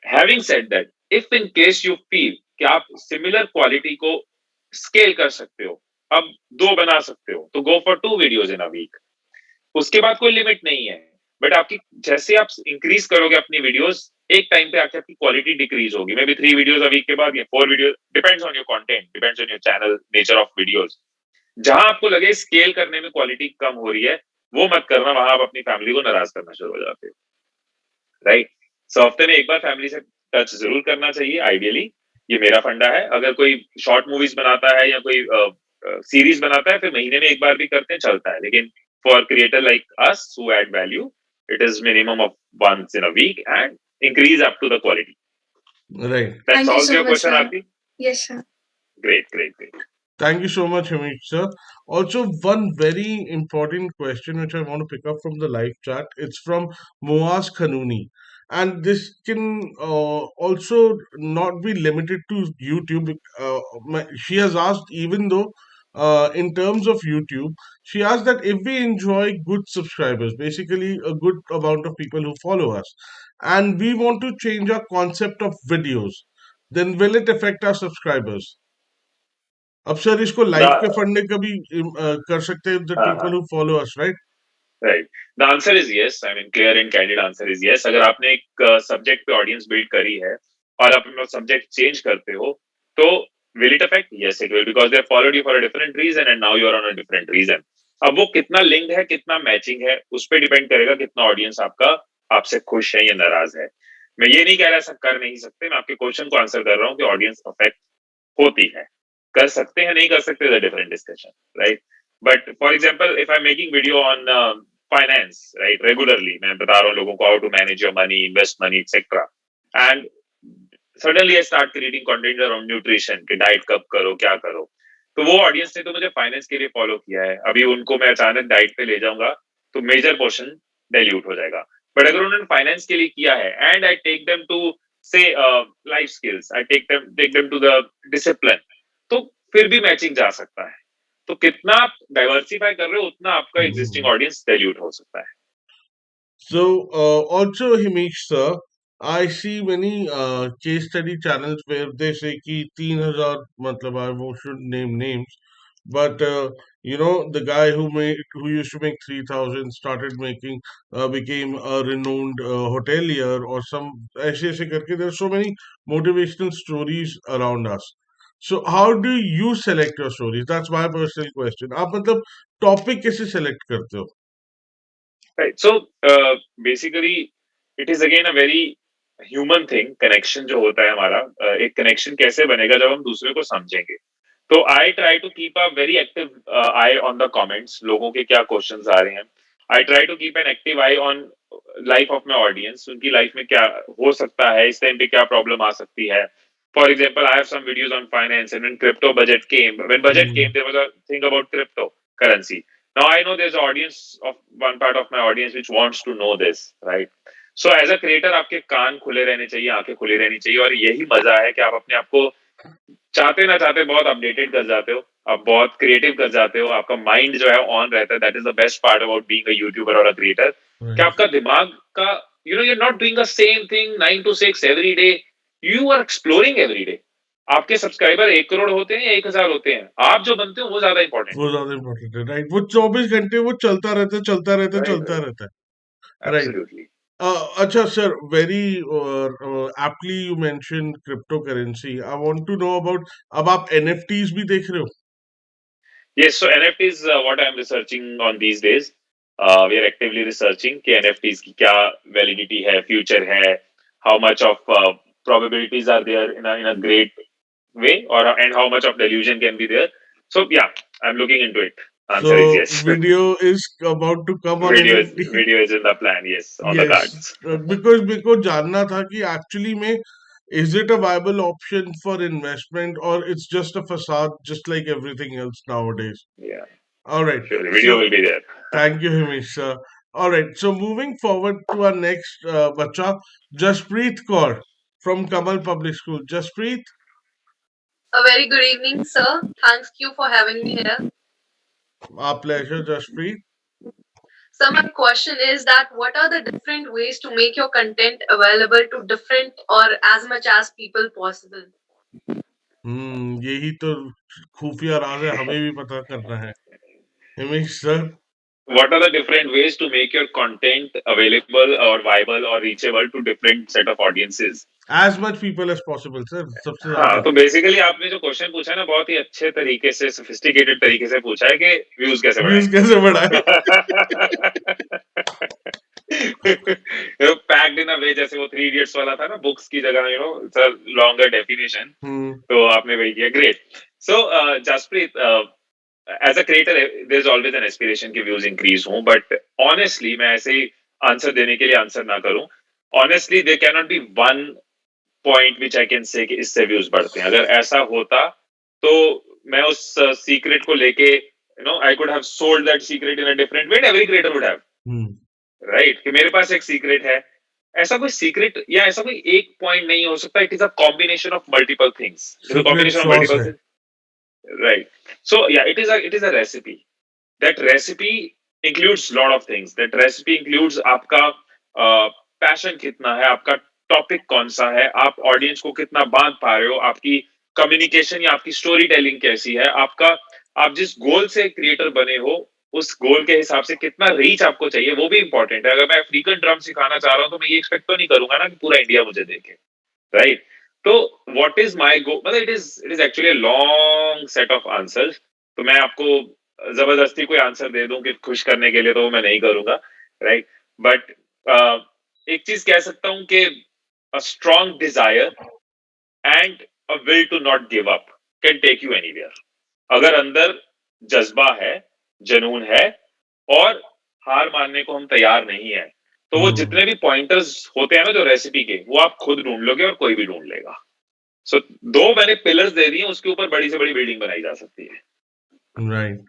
Having said that, if in case you feel कि आप सिमिलर क्वालिटी को स्केल कर सकते हो, अब 2 बना सकते हो, तो go for 2 videos in a week. उसके बाद कोई लिमिट नहीं है. बट आपकी, जैसे आप इंक्रीज करोगे अपनी वीडियोस, एक टाइम पे आके आपकी क्वालिटी डिक्रीज होगी. Maybe 3 videos a week के बाद या 4 video, depends on your content, depends on your channel, nature of videos. जहां आपको लगे स्केल करने में क्वालिटी कम हो रही है, वो मत करना. वहां आप अपनी फैमिली को नाराज करना शुरू हो जाते हो. राइट. सो हफ्ते में एक बार फैमिली से टच जरूर करना चाहिए आइडियली. ये मेरा फंडा है. अगर कोई शॉर्ट मूवीज बनाता है या कोई सीरीज बनाता है, फिर महीने में एक बार भी करते हैं, चलता है. लेकिन for creator like us who add value, it is minimum of once in a week and increase up to the quality. Right. That Thank you solves so your much, question, sir. Aarti? Yes, sir. Great, great, great. Thank you so much, Himesh sir. Also, one very important question which I want to pick up from the live chat. It's from Moaz Khanuni. And this can also not be limited to YouTube. She has asked, even though in terms of YouTube, she asked that if we enjoy good subscribers, basically a good amount of people who follow us, and we want to change our concept of videos, then will it affect our subscribers? अब sir इसको life पे The, फंडने का भी कर सकते हैं the people who follow us, right? right. The answer is yes. I mean, clear and candid answer is yes. अगर आपने एक सब्जेक्ट पे ऑडियंस बिल्ड करी है और आप अपना सब्जेक्ट चेंज करते हो, तो will it affect? Yes, it will, because they have followed you for a different reason and now you are on a different reason. अब वो कितना लिंक्ड है, कितना मैचिंग है, उस पर डिपेंड करेगा कितना ऑडियंस आपका आपसे खुश है या नाराज है. मैं ये नहीं कह रहा सब कर नहीं सकते. मैं आपके क्वेश्चन को आंसर कर रहा हूँ कि ऑडियंस अफेक्ट होती है. कर सकते हैं, नहीं कर सकते, different discussion. Right. But for example, if I am making video on finance, right, regularly मैं बता रहा हूँ लोगों को how to manage your money, invest money, etcetera, and suddenly I start creating content around nutrition, कि diet कब करो, क्या करो, तो वो ऑडियंस ने तो मुझे फाइनेंस के लिए फॉलो किया है. अभी उनको मैं अचानक डाइट पे ले जाऊंगा तो मेजर पोर्शन डाइल्यूट हो जाएगा. बट अगर उन्होंने फाइनेंस के लिए किया है and I take them to say life skills, I take them to the discipline, तो फिर भी मैचिंग जा सकता है. तो कितना आप डाइवर्सिफाई कर रहे हो, उतना आपका एग्जिस्टिंग ऑडियंस डाइल्यूट हो सकता है. So, also, Himesh sir, I see many case study channels where they say कि 3,000, मतलब I should name names, but you know, the guy who used to make 3,000 started making became a renowned hotelier or some ऐसे ऐसे करके. There are so many motivational stories around us. So how do you select your stories? That's my personal question. आप मतलब topic कैसे select करते हो? Right. So basically, it is again a very human thing. Connection जो होता है हमारा, एक connection कैसे बनेगा जब हम दूसरे को समझेंगे. तो I try to keep a very active eye on the comments. लोगों के क्या questions आ रहे हैं. I try to keep an active eye on life of my audience. उनकी life में क्या हो सकता है, इस time पे क्या problem आ सकती है. For example, I have some videos on finance, and when crypto budget came, there was a thing about cryptocurrency. Now I know there's an audience of one part of my audience which wants to know this, right? So as a creator, आपके कान खुले रहने चाहिए, आंखें खुली रहनी चाहिए, और यही मजा है कि आप अपने आप को चाहते ना चाहते बहुत अपडेटेड कर जाते हो, आप बहुत क्रिएटिव कर जाते हो, आपका माइंड जो है ऑन रहता है. That is the best part about being a YouTuber और अ क्रिएटर, कि आपका दिमाग का you are not doing the same thing 9 to 6 every day, you are exploring every day. आपके सब्सक्राइबर 1 करोड़ होते हैं या 1,000 होते हैं, आप जो बनते हो वो ज्यादा इंपॉर्टेंट है. राइट. वो 24 घंटे वो चलता रहता है, चलता रहता है, चलता रहता है. Right. Absolutely. Acha sir, very aptly you mentioned cryptocurrency. I want to know about. अब आप NFTs भी देख रहे हो? Yes, so NFTs, what I am researching on these days. We are actively researching कि NFTs की क्या validity है, future है, how much of probabilities are there in a great way, or and how much of delusion can be there. So yeah, I'm looking into it. Answer is yes. Video is about to come on NFT. Video is in the plan. Yes, on the cards. Because मेरे को जानना था कि actually में is it a viable option for investment, or it's just a facade, just like everything else nowadays? Yeah. All right. Sure, the video will be there. Thank you, Himesh sir. All right. So moving forward to our next bacha, Jaspreet Kaur from Kamal Public School. Jaspreet. A very good evening, sir. Thank you for having me here. Our pleasure, Jaspreet. So my question is that what are the different ways to make your content available to different or as much as people possible? यही तो खुफिया राज है, हमें भी पता करना है. Himesh sir. What are the different ways to make your content available or viable or reachable to different set of audiences? As much people as possible, sir. सबसे हाँ, ज्यादा. तो बेसिकली आपने जो क्वेश्चन पूछा है ना, बहुत ही अच्छे तरीके से, सोफिस्टिकेटेड तरीके से पूछा है कि व्यूज कैसे बढ़ाएं. पैक्ड इन अ वे, जैसे वो 3 इडियट्स वाला था ना, बुक्स की जगह इट्स अ लॉन्गर डेफिनेशन. तो आपने वही किया. Great. So Jaspreet, as a creator there is always an aspiration कि व्यूज इंक्रीज हों, बट ऑनेस्टली मैं ऐसे ही आंसर देने के लिए आंसर ना करूं. Honestly there can not be one point which I can say कि इससे व्यूज बढ़ते हैं. अगर ऐसा होता तो मैं उस सीक्रेट को लेके I could have sold that secret in a different way. Every creator would have, right, कि मेरे पास एक सीक्रेट है. ऐसा कोई सीक्रेट या ऐसा कोई एक पॉइंट नहीं हो सकता. It is a combination of multiple things. Combination of multiple things, right. So yeah it is a recipe. That recipe includes lot of things. That recipe includes आपका पैशन कितना है, आपका टॉपिक कौन सा है, आप ऑडियंस को कितना बांध पा रहे हो, आपकी कम्युनिकेशन या आपकी स्टोरी टेलिंग कैसी है, आपका आप जिस गोल से क्रिएटर बने हो उस गोल के हिसाब से कितना रीच आपको चाहिए, वो भी इंपॉर्टेंट है. अगर मैं अफ्रीकन ड्रम सिखाना चाह रहा हूँ तो मैं ये एक्सपेक्ट तो नहीं करूंगा ना कि पूरा इंडिया मुझे देखे, राइट. तो व्हाट इज माय गोल, मतलब it is actually a long set of answers. तो मैं आपको जबरदस्ती कोई आंसर दे दूं कि खुश करने के लिए, तो वो मैं नहीं करूंगा, राइट. बट एक चीज कह सकता हूं कि a strong desire and a will to not give up can take you anywhere. अगर अंदर जज्बा है, जनून है और हार मानने को हम तैयार नहीं है, तो वो जितने भी पॉइंटर्स होते हैं ना जो रेसिपी के, वो आप खुद ढूंढ लोगे और कोई भी ढूंढ लेगा. सो 2 मैंने पिलर्स दे दिए, उसके ऊपर बड़ी से बड़ी बिल्डिंग बनाई जा सकती है. Right.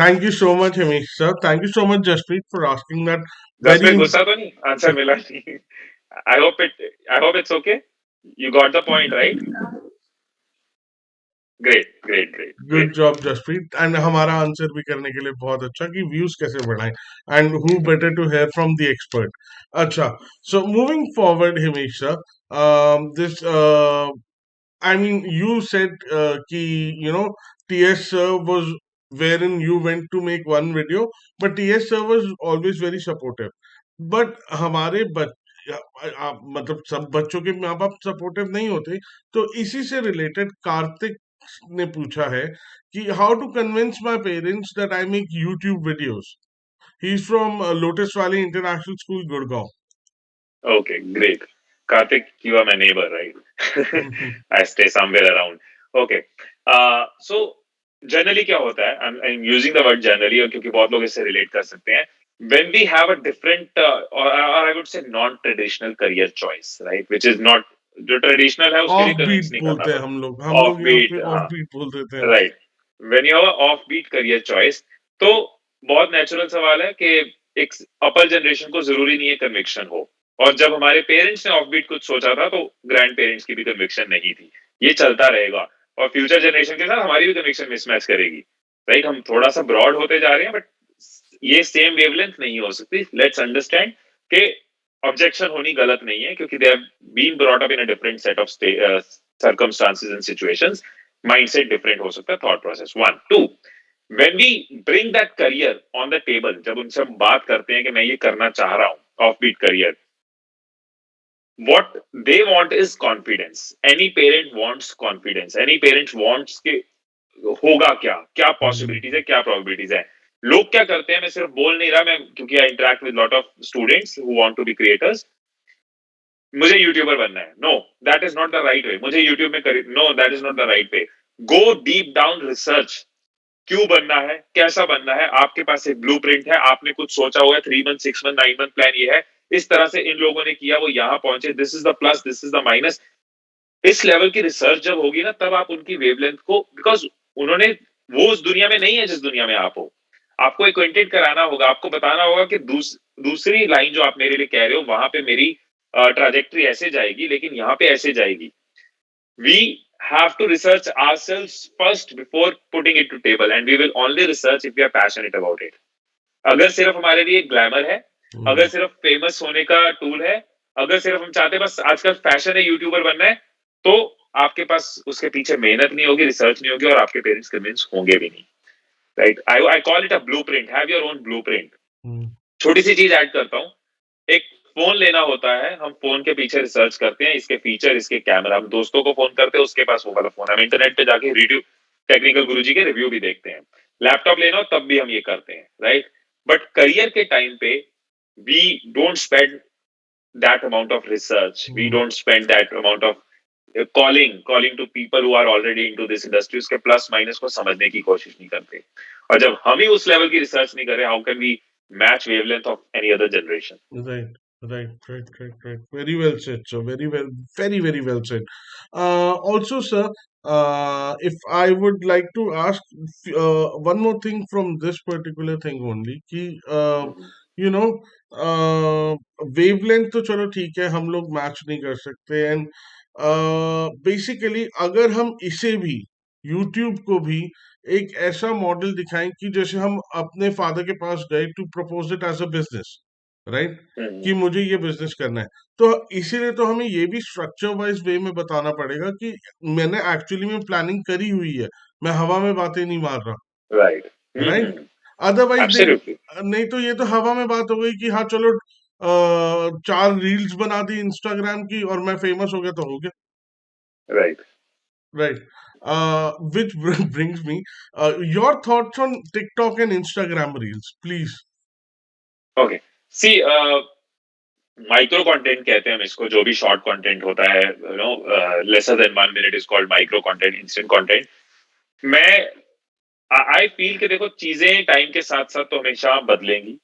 Thank you so much, Himesh sir. Thank you so much, Jaspreet, for asking that. Jaspreet, गुस्सा तो नहीं? आंसर मिला नहीं? I hope it's okay. You got the point, right? Great. Good job, Jaspreet. And हमारा answer भी करने के लिए बहुत अच्छा कि व्यूज कैसे बढ़ाएं. And who better to hear from the expert? अच्छा. So moving forward, Himesh sir, this I mean, you said कि TS sir was wherein you went to make one video, but TS sir was always very supportive. But हमारे मतलब सब बच्चों के माँ बाप supportive नहीं होते, तो इसी से रिलेटेड कार्तिक ने पूछा है कि how to convince my parents that I make YouTube videos. He is from Lotus Valley International School, Gurgaon. Okay, great. Karthik, you are my neighbor, right? I stay somewhere around. Okay. So generally क्या होता है? I'm using the word generally और क्योंकि बहुत लोग इससे relate कर सकते हैं. When we have a different or I would say non-traditional career choice, right? Which is not जो traditional है उसके लिए ऑफ convince बीट नहीं करना बोलते हैं पड़ता. हम लोग यहाँ Offbeat, पे ऑफ हाँ, बीट बोल देते हैं. right. When you have a offbeat career choice, तो बहुत नेचुरल सवाल है कि एक अपर जनरेशन को जरूरी नहीं है कन्विक्शन हो. और जब हमारे पेरेंट्स ने ऑफबीट कुछ सोचा था तो ग्रैंड पेरेंट्स की भी कन्विक्शन नहीं थी. ये चलता रहेगा और फ्यूचर जनरेशन के साथ हमारी भी कन्विक्शन मिसमैच करेगी. राइट, हम थोड़ा सा ब्रॉड होते जा रहे हैं बट ये सेम वेवलेंथ नहीं हो सकती. लेट्स अंडरस्टैंड कि ऑब्जेक्शन होनी गलत नहीं है क्योंकि they have been brought up in a different set of circumstances and situations. Mindset different हो सकता है, thought process. 1 2 when we bring that career on the table, जब उनसे हम बात करते हैं कि मैं ये करना चाह रहा हूं offbeat career, what they want is confidence. Any parent wants confidence. Any parent wants कि होगा क्या, क्या पॉसिबिलिटीज है, क्या प्रोबेबिलिटीज है. लोग क्या करते हैं, मैं सिर्फ बोल नहीं रहा, मैं क्योंकि I interact with lot of students who want to be creators. मुझे यूट्यूबर बनना है. No, that is not the right way. मुझे यूट्यूब में no, that is not the right way. Go deep down, research. क्यों बनना है, कैसा बनना है, आपके पास एक ब्लूप्रिंट है, आपने कुछ सोचा हुआ है. 3 मंथ 6 मंथ 9 मंथ प्लान ये है, इस तरह से इन लोगों ने किया, वो यहां पहुंचे. This is the plus, this is the minus. इस लेवल की रिसर्च जब होगी ना, तब आप उनकी वेवलेंथ को, बिकॉज उन्होंने, वो उस दुनिया में नहीं है जिस दुनिया में आप हो. आपको एक्वेंटेड कराना होगा, आपको बताना होगा कि दूसरी लाइन जो आप मेरे लिए कह रहे हो, वहां पे मेरी ट्राजेक्ट्री ऐसे जाएगी, लेकिन यहाँ पे ऐसे जाएगी. We have to research ourselves first before putting it to table, and we will only research if we are passionate about it. अगर सिर्फ हमारे लिए ग्लैमर है, अगर सिर्फ फेमस होने का टूल है, अगर सिर्फ हम चाहते हैं बस आजकल फैशन है यूट्यूबर बनना है, तो आपके पास उसके पीछे मेहनत नहीं होगी, रिसर्च नहीं होगी और आपके पेरेंट्स कन्विंस होंगे भी नहीं. Right, I call it a blueprint. Have your own blueprint. छोटी सी चीज ऐड करता हूँ. एक फोन लेना होता है, हम फोन के पीछे रिसर्च करते हैं, इसके फीचर, इसके कैमरा. हम दोस्तों को फोन करते हैं, उसके पास वो वाला फोन. हम इंटरनेट पे जाके रिव्यू, टेक्निकल गुरुजी के रिव्यू भी देखते हैं. लैपटॉप लेना हो तब भी हम ये करते हैं. राइट, बट करियर के टाइम पे we don't spend that amount of research. We don't spend that amount of calling to people who are already into this industry. उसके प्लस माइनस को समझने की कोशिश नहीं करते. और जब हम ही उस लेवल की रिसर्च नहीं कर रहे, how can we match wavelength of any other generation? Right. Very well said, sir. Very well, very well said. Also, sir, if I would like to ask one more thing from this particular thing only, कि you know, wavelength तो चलो ठीक है, हम लोग match नहीं कर सकते. एंड बेसिकली अगर हम इसे भी, YouTube को भी एक ऐसा मॉडल दिखाएं कि जैसे हम अपने फादर के पास गए to propose it as a business, right, कि मुझे ये बिजनेस करना है, तो इसीलिए तो हमें ये भी स्ट्रक्चर वाइज वे में बताना पड़ेगा कि मैंने एक्चुअली में प्लानिंग करी हुई है, मैं हवा में बातें नहीं मार रहा. राइट, राइट, अदरवाइज नहीं तो ये तो हवा में बात हो गई कि हाँ चलो 4 रील्स बना दी इंस्टाग्राम की और मैं फेमस हो गया तो हो गया. Right. Which brings me, your thoughts on TikTok and Instagram reels, please. Okay. See, micro content कहते हैं हम इसको, जो भी शॉर्ट कंटेंट होता है, you know, lesser than 1 minute is called micro content, instant content. मैं आई फील कि देखो, चीजें टाइम के साथ साथ तो हमेशा बदलेंगी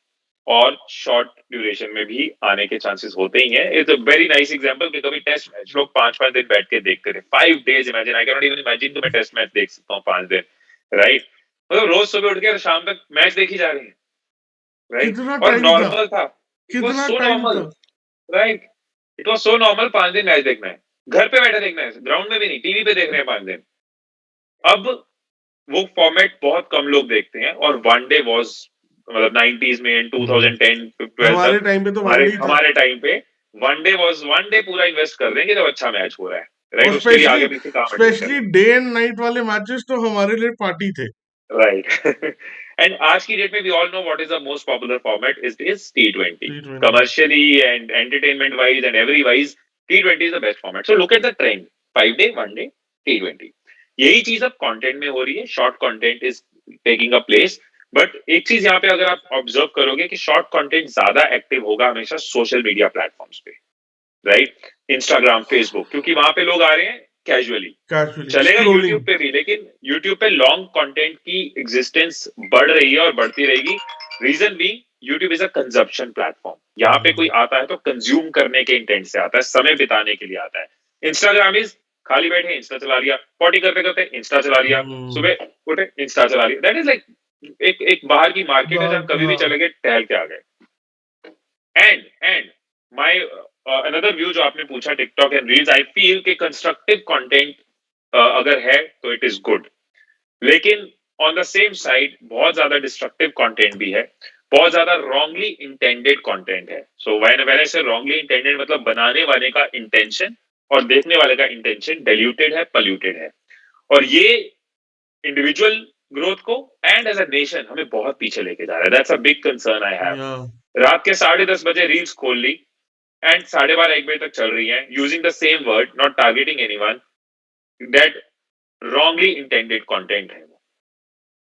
और शॉर्ट ड्यूरेशन में भी आने के चांसेस होते ही हैं. It's a very nice example कि कभी टेस्ट मैच लोग 5-5 दिन बैठ के देखते थे. 5 days, imagine, I can not even imagine कि मैं टेस्ट मैच देख सकता हूँ 5 दिन. राइट, मतलब रोज सुबह उठ के शाम तक मैच देखी जा रही है. राइट, और नॉर्मल था, it was so normal. Right, it was so normal. 5 दिन मैच देखना है, घर पे बैठे देखना है, ग्राउंड में भी नहीं, टीवी पे देख रहे हैं 5 दिन. अब वो फॉर्मेट बहुत कम लोग देखते हैं. और वन डे वाज, मतलब 90s में, 2010 12 हमारे टाइम पे तो हमारे टाइम पे one day was, one day पूरा इन्वेस्ट कर देंगे जब अच्छा मैच हो रहा है. राइट, उसके लिए आगे पीछे काम, स्पेशली डे एंड नाइट वाले मैचेस तो हमारे लिए पार्टी थे. राइट. And आज की डेट में we all know what is the most popular format is T20. T20. Commercially and entertainment wise and every wise, T20 is the best format. So look at the trend. 5 day, 1 day, T20. यही चीज अब content में हो रही है. Short content is taking a place. But एक चीज यहाँ पे अगर आप ऑब्जर्व करोगे कि शॉर्ट कंटेंट ज्यादा एक्टिव होगा हमेशा सोशल मीडिया प्लेटफॉर्म्स पे, राइट? इंस्टाग्राम, फेसबुक, क्योंकि वहां पे लोग आ रहे हैं कैजुअली. चलेगा यूट्यूब पे भी, लेकिन यूट्यूब पे लॉन्ग कंटेंट की एग्जिस्टेंस बढ़ रही है और बढ़ती रहेगी. रीजन भी, YouTube is a consumption platform. यहाँ पे कोई आता है तो कंज्यूम करने के इंटेंट से आता है, समय बिताने के लिए आता है. इंस्टाग्राम इज खाली बैठे इंस्टा चला लिया, पॉटी करते करते इंस्टा चला लिया, सुबह उठे इंस्टा चला लिया. दैट इज लाइक एक बाहर की मार्केट है जहाँ कभी भी चले गए, टहल के आ गए. एंड माय अनदर व्यू जो आपने पूछा, TikTok and reels, I feel कि कंस्ट्रक्टिव कंटेंट अगर है तो इट इज गुड, लेकिन ऑन द सेम साइड बहुत ज्यादा डिस्ट्रक्टिव कंटेंट भी है, बहुत ज्यादा रॉन्गली इंटेंडेड कंटेंट है. सो व्हेन आई से रॉन्गली इंटेंडेड, मतलब बनाने वाले का इंटेंशन और देखने वाले का इंटेंशन डाइल्यूटेड है, पॉल्यूटेड है. और ये इंडिविजुअल ग्रोथ को एंड एज अ नेशन हमें बहुत पीछे लेके जा रहा है. That's a big concern I have. रात के 10:30 बजे रील्स खोल ली एंड 12:30 1 बजे तक चल रही है, using the same word, not targeting anyone. That wrongly intended content है,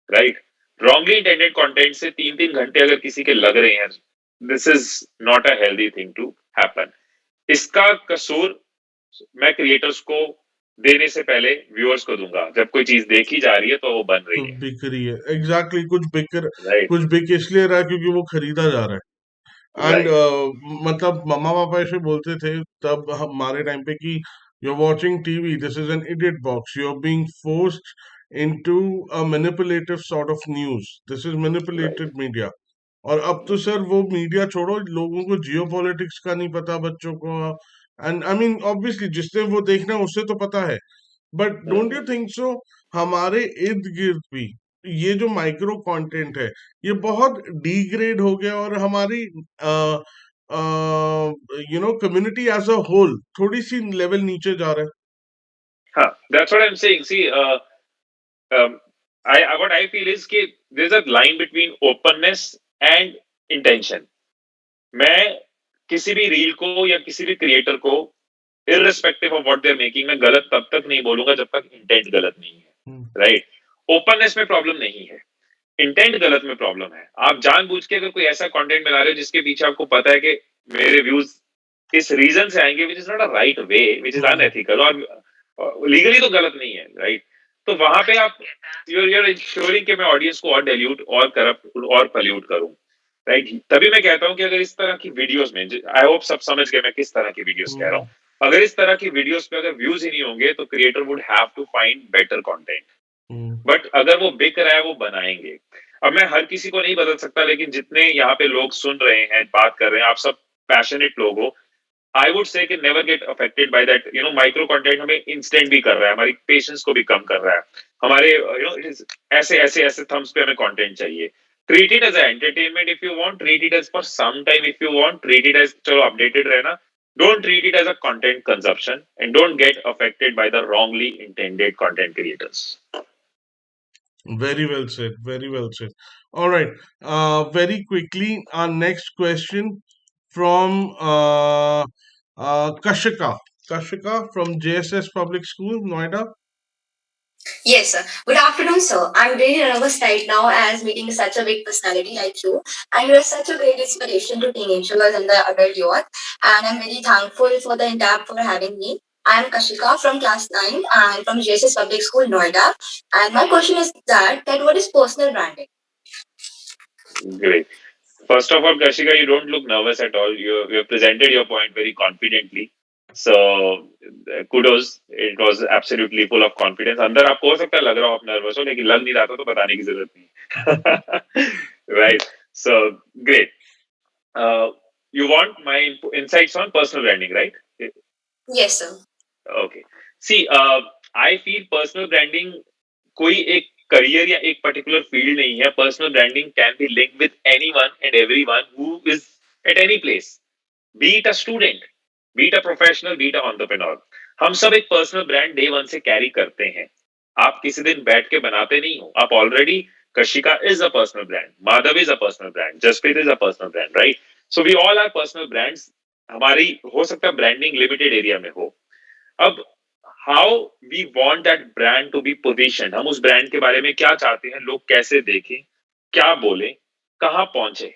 राइट? रॉन्गली इंटेंडेड कंटेंट से 3-3 घंटे अगर किसी के लग रहे हैं, this is not a healthy thing to happen. इसका कसूर मैं क्रिएटर्स को देने से पहले व्यूअर्स को दूंगा. जब कोई चीज देखी जा रही है तो वो बन रही है, बिक रही है. एग्जैक्टली. राइट? कुछ बिक इसलिए रहा है क्योंकि वो खरीदा जा रहा है. एंड मतलब मम्मा पापा ऐसे बोलते थे तब हमारे टाइम पे कि you're watching TV, this is an idiot box, you're being forced into a manipulative sort of news, this is manipulated media. और अब तो सर वो मीडिया छोड़ो, लोगों को जियो पॉलिटिक्स का नहीं पता बच्चों को. एंड आई मीन ऑब्वियसली जिसने वो देखना है उससे तो पता है, but don't you think so हमारे इर्द गिर्द भी ये जो माइक्रो कंटेंट है ये बहुत डिग्रेड हो गया और हमारी कम्युनिटी एज अ होल थोड़ी सी लेवल नीचे जा रहा है. हाँ, that's what I'm saying. See, what I feel is कि there's a line between openness and intention. मैं किसी भी रील को या किसी भी क्रिएटर को irrespective of what they're making मैं गलत तब तक नहीं बोलूंगा जब तक इंटेंट गलत नहीं है, राइट? ओपननेस में प्रॉब्लम नहीं है, इंटेंट गलत में प्रॉब्लम है. आप जानबूझ के अगर कोई ऐसा कंटेंट मिला रहे हो जिसके पीछे आपको पता है कि मेरे व्यूज इस रीजन से आएंगे, which is not a right way, which is unethical और लीगली तो गलत नहीं है, राइट? तो वहां पे आप यूर इंश्योरिंग कि मैं ऑडियंस को और डाइल्यूट और करप्ट और पॉल्यूट करूं, राइट? तभी मैं कहता हूं कि अगर इस तरह की वीडियोस में, आई होप सब समझ गए मैं किस तरह की वीडियोस कह रहा हूं, अगर इस तरह की वीडियोस पे अगर व्यूज ही नहीं होंगे तो creator would have to find better content. But अगर वो बिक रहा है वो बनाएंगे. अब मैं हर किसी को नहीं बदल सकता, लेकिन जितने यहाँ पे लोग सुन रहे हैं, बात कर रहे हैं, आप सब पैशनेट लोग हो, आई वुड से कि never get affected by that. Micro content हमें इंस्टेंट भी कर रहा है, हमारी पेशेंस को भी कम कर रहा है, हमारे ऐसे ऐसे ऐसे थम्स पे हमें कंटेंट चाहिए. Treat it as entertainment if you want, treat it as for some time if you want, treat it as चलो अपडेटेड रहना. Don't treat it as a content consumption and don't get affected by the wrongly intended content creators. Very well said. Very well said. All right. Very quickly, our next question from Kashika. Kashika from JSS Public School, Noida. Yes, sir. Good afternoon, sir. I'm really nervous right now as meeting such a big personality like you. And you're such a great inspiration to teenagers and the adult youth. And I'm very thankful for the Entab for having me. I'm Kashika from class 9 and from JSS Public School, Noida. And my question is that what is personal branding? Great. First of all, Kashika, you don't look nervous at all. You have presented your point very confidently. So kudos, it was absolutely full of confidence. अंदर आपको हो सकता है लग रहा हो आप nervous हो, लेकिन लग नहीं रहा था तो बताने की जरूरत नहीं. Right. So great. You want my insights on personal branding, right? Yes, sir. Okay. See, I feel personal branding कोई एक करियर या एक पर्टिकुलर फील्ड नहीं है. Personal branding can be linked with anyone and everyone who is at any place, B it a student, B it a professional, B it a entrepreneur. हम सब एक personal brand day one से carry करते हैं. आप किसी दिन बैठ के बनाते नहीं हो, आप already Kashika is a personal brand. Madhav is a personal brand. Jasprit is a personal brand, right? So we all are personal brands. हमारी हो सकता है ब्रांडिंग लिमिटेड एरिया में हो. अब how we want that brand to be position, हम उस brand के बारे में क्या चाहते हैं, लोग कैसे देखें, क्या बोले, कहाँ पहुंचे,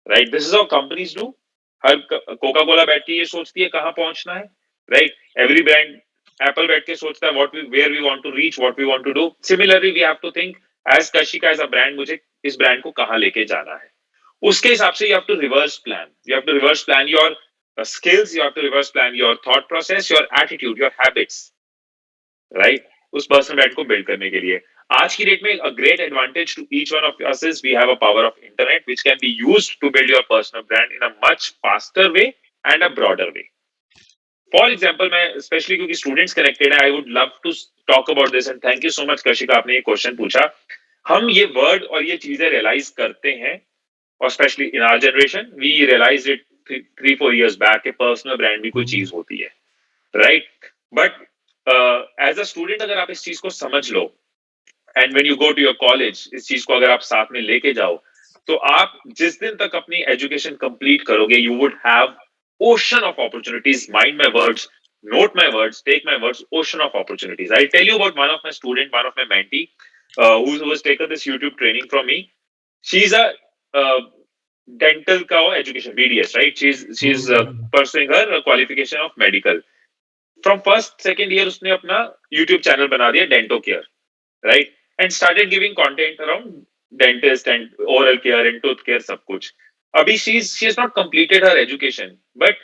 right? This is how companies do. Her Coca Cola बैठ के ये सोचती है कहाँ पहुंचना है, राइट? एवरी ब्रांड, एप्पल बैठ के सोचता है what we where we want to reach, what we want to do. Similarly we have to think as Kashika as a brand, मुझे इस ब्रांड को कहाँ लेके जाना है. उसके हिसाब से you have to reverse plan. You have to reverse plan your skills, you have to reverse plan your thought process, your attitude, your habits, right? उस पर्सनल ब्रांड को बिल्ड करने के लिए आज की डेट में a great advantage to each one of us is we have a power of internet which can be used to build your personal brand in a much faster way and a broader way. For example, मैं especially क्योंकि students connected है, I would love to talk about this and thank you so much Kashika, आपने ये question पूछा. हम ये word और ये चीजें रियलाइज करते हैं, और specially in our generation we realise it 3-4 years back कि पर्सनल ब्रांड भी कोई चीज होती है, right? But as a student अगर आप इस चीज को समझ लो and when you go to your college, इस चीज को अगर आप साथ में लेके जाओ, तो आप जिस दिन तक अपनी एजुकेशन कंप्लीट करोगे, you would have ocean of opportunities. Mind my words, note my words, take my words, ocean of opportunities. I'll tell you about one of my student, one of my mentee, who has taken this YouTube training from me. She's a dental का education, BDS, right? She's pursuing her qualification of medical. From first second year उसने अपना YouTube channel बना दिया Dento Care, right? And started giving content around dentist and oral care and tooth care, सब कुछ. अभी she has not completed her education, but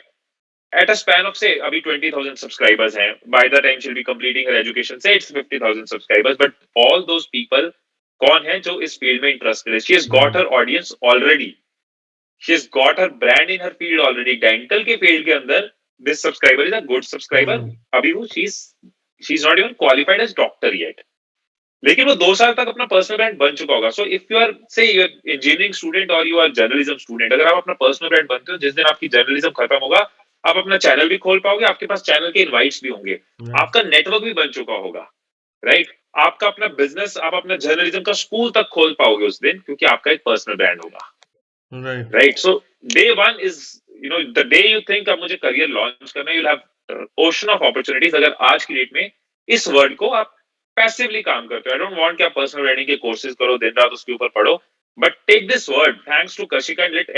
at a span of say अभी 20,000 subscribers हैं. By the time she'll be completing her education, say it's 50,000 subscribers. But all those people कौन है जो इस field में इंटरेस्टेड है? She has got her audience already. She has got her brand in her field already. Dental के field के अंदर this subscriber is a good subscriber. अभी वो she's not even qualified as doctor yet. लेकिन वो 2 साल तक अपना पर्सनल ब्रांड बन चुका होगा. सो इफ यू आर से यू आर इंजीनियरिंग स्टूडेंट और यू आर जर्नलिज्म स्टूडेंट, अगर आप अपना पर्सनल ब्रांड बनते हो, जिस दिन आपकी जर्नलिज्म खत्म होगा, आप अपना चैनल भी खोल पाओगे, आपके पास चैनल के इनवाइट्स भी होंगे, आपका नेटवर्क भी बन चुका होगा, राइट? आपका अपना बिजनेस, आप अपना जर्नलिज्म का स्कूल तक खोल पाओगे उस दिन, क्योंकि आपका एक पर्सनल ब्रांड होगा, right? So day one is the day you think अब मुझे करियर लॉन्च करना है, you will have ocean of opportunities. अगर आज की डेट में इस वर्ड को आप पैसिवली काम करते हो, आई डोंट वांट कि आप पर्सनल ब्रांडिंग के कोर्सेज करो, दिन रात उसके ऊपर पढ़ो, but take this word, thanks to Kashika and let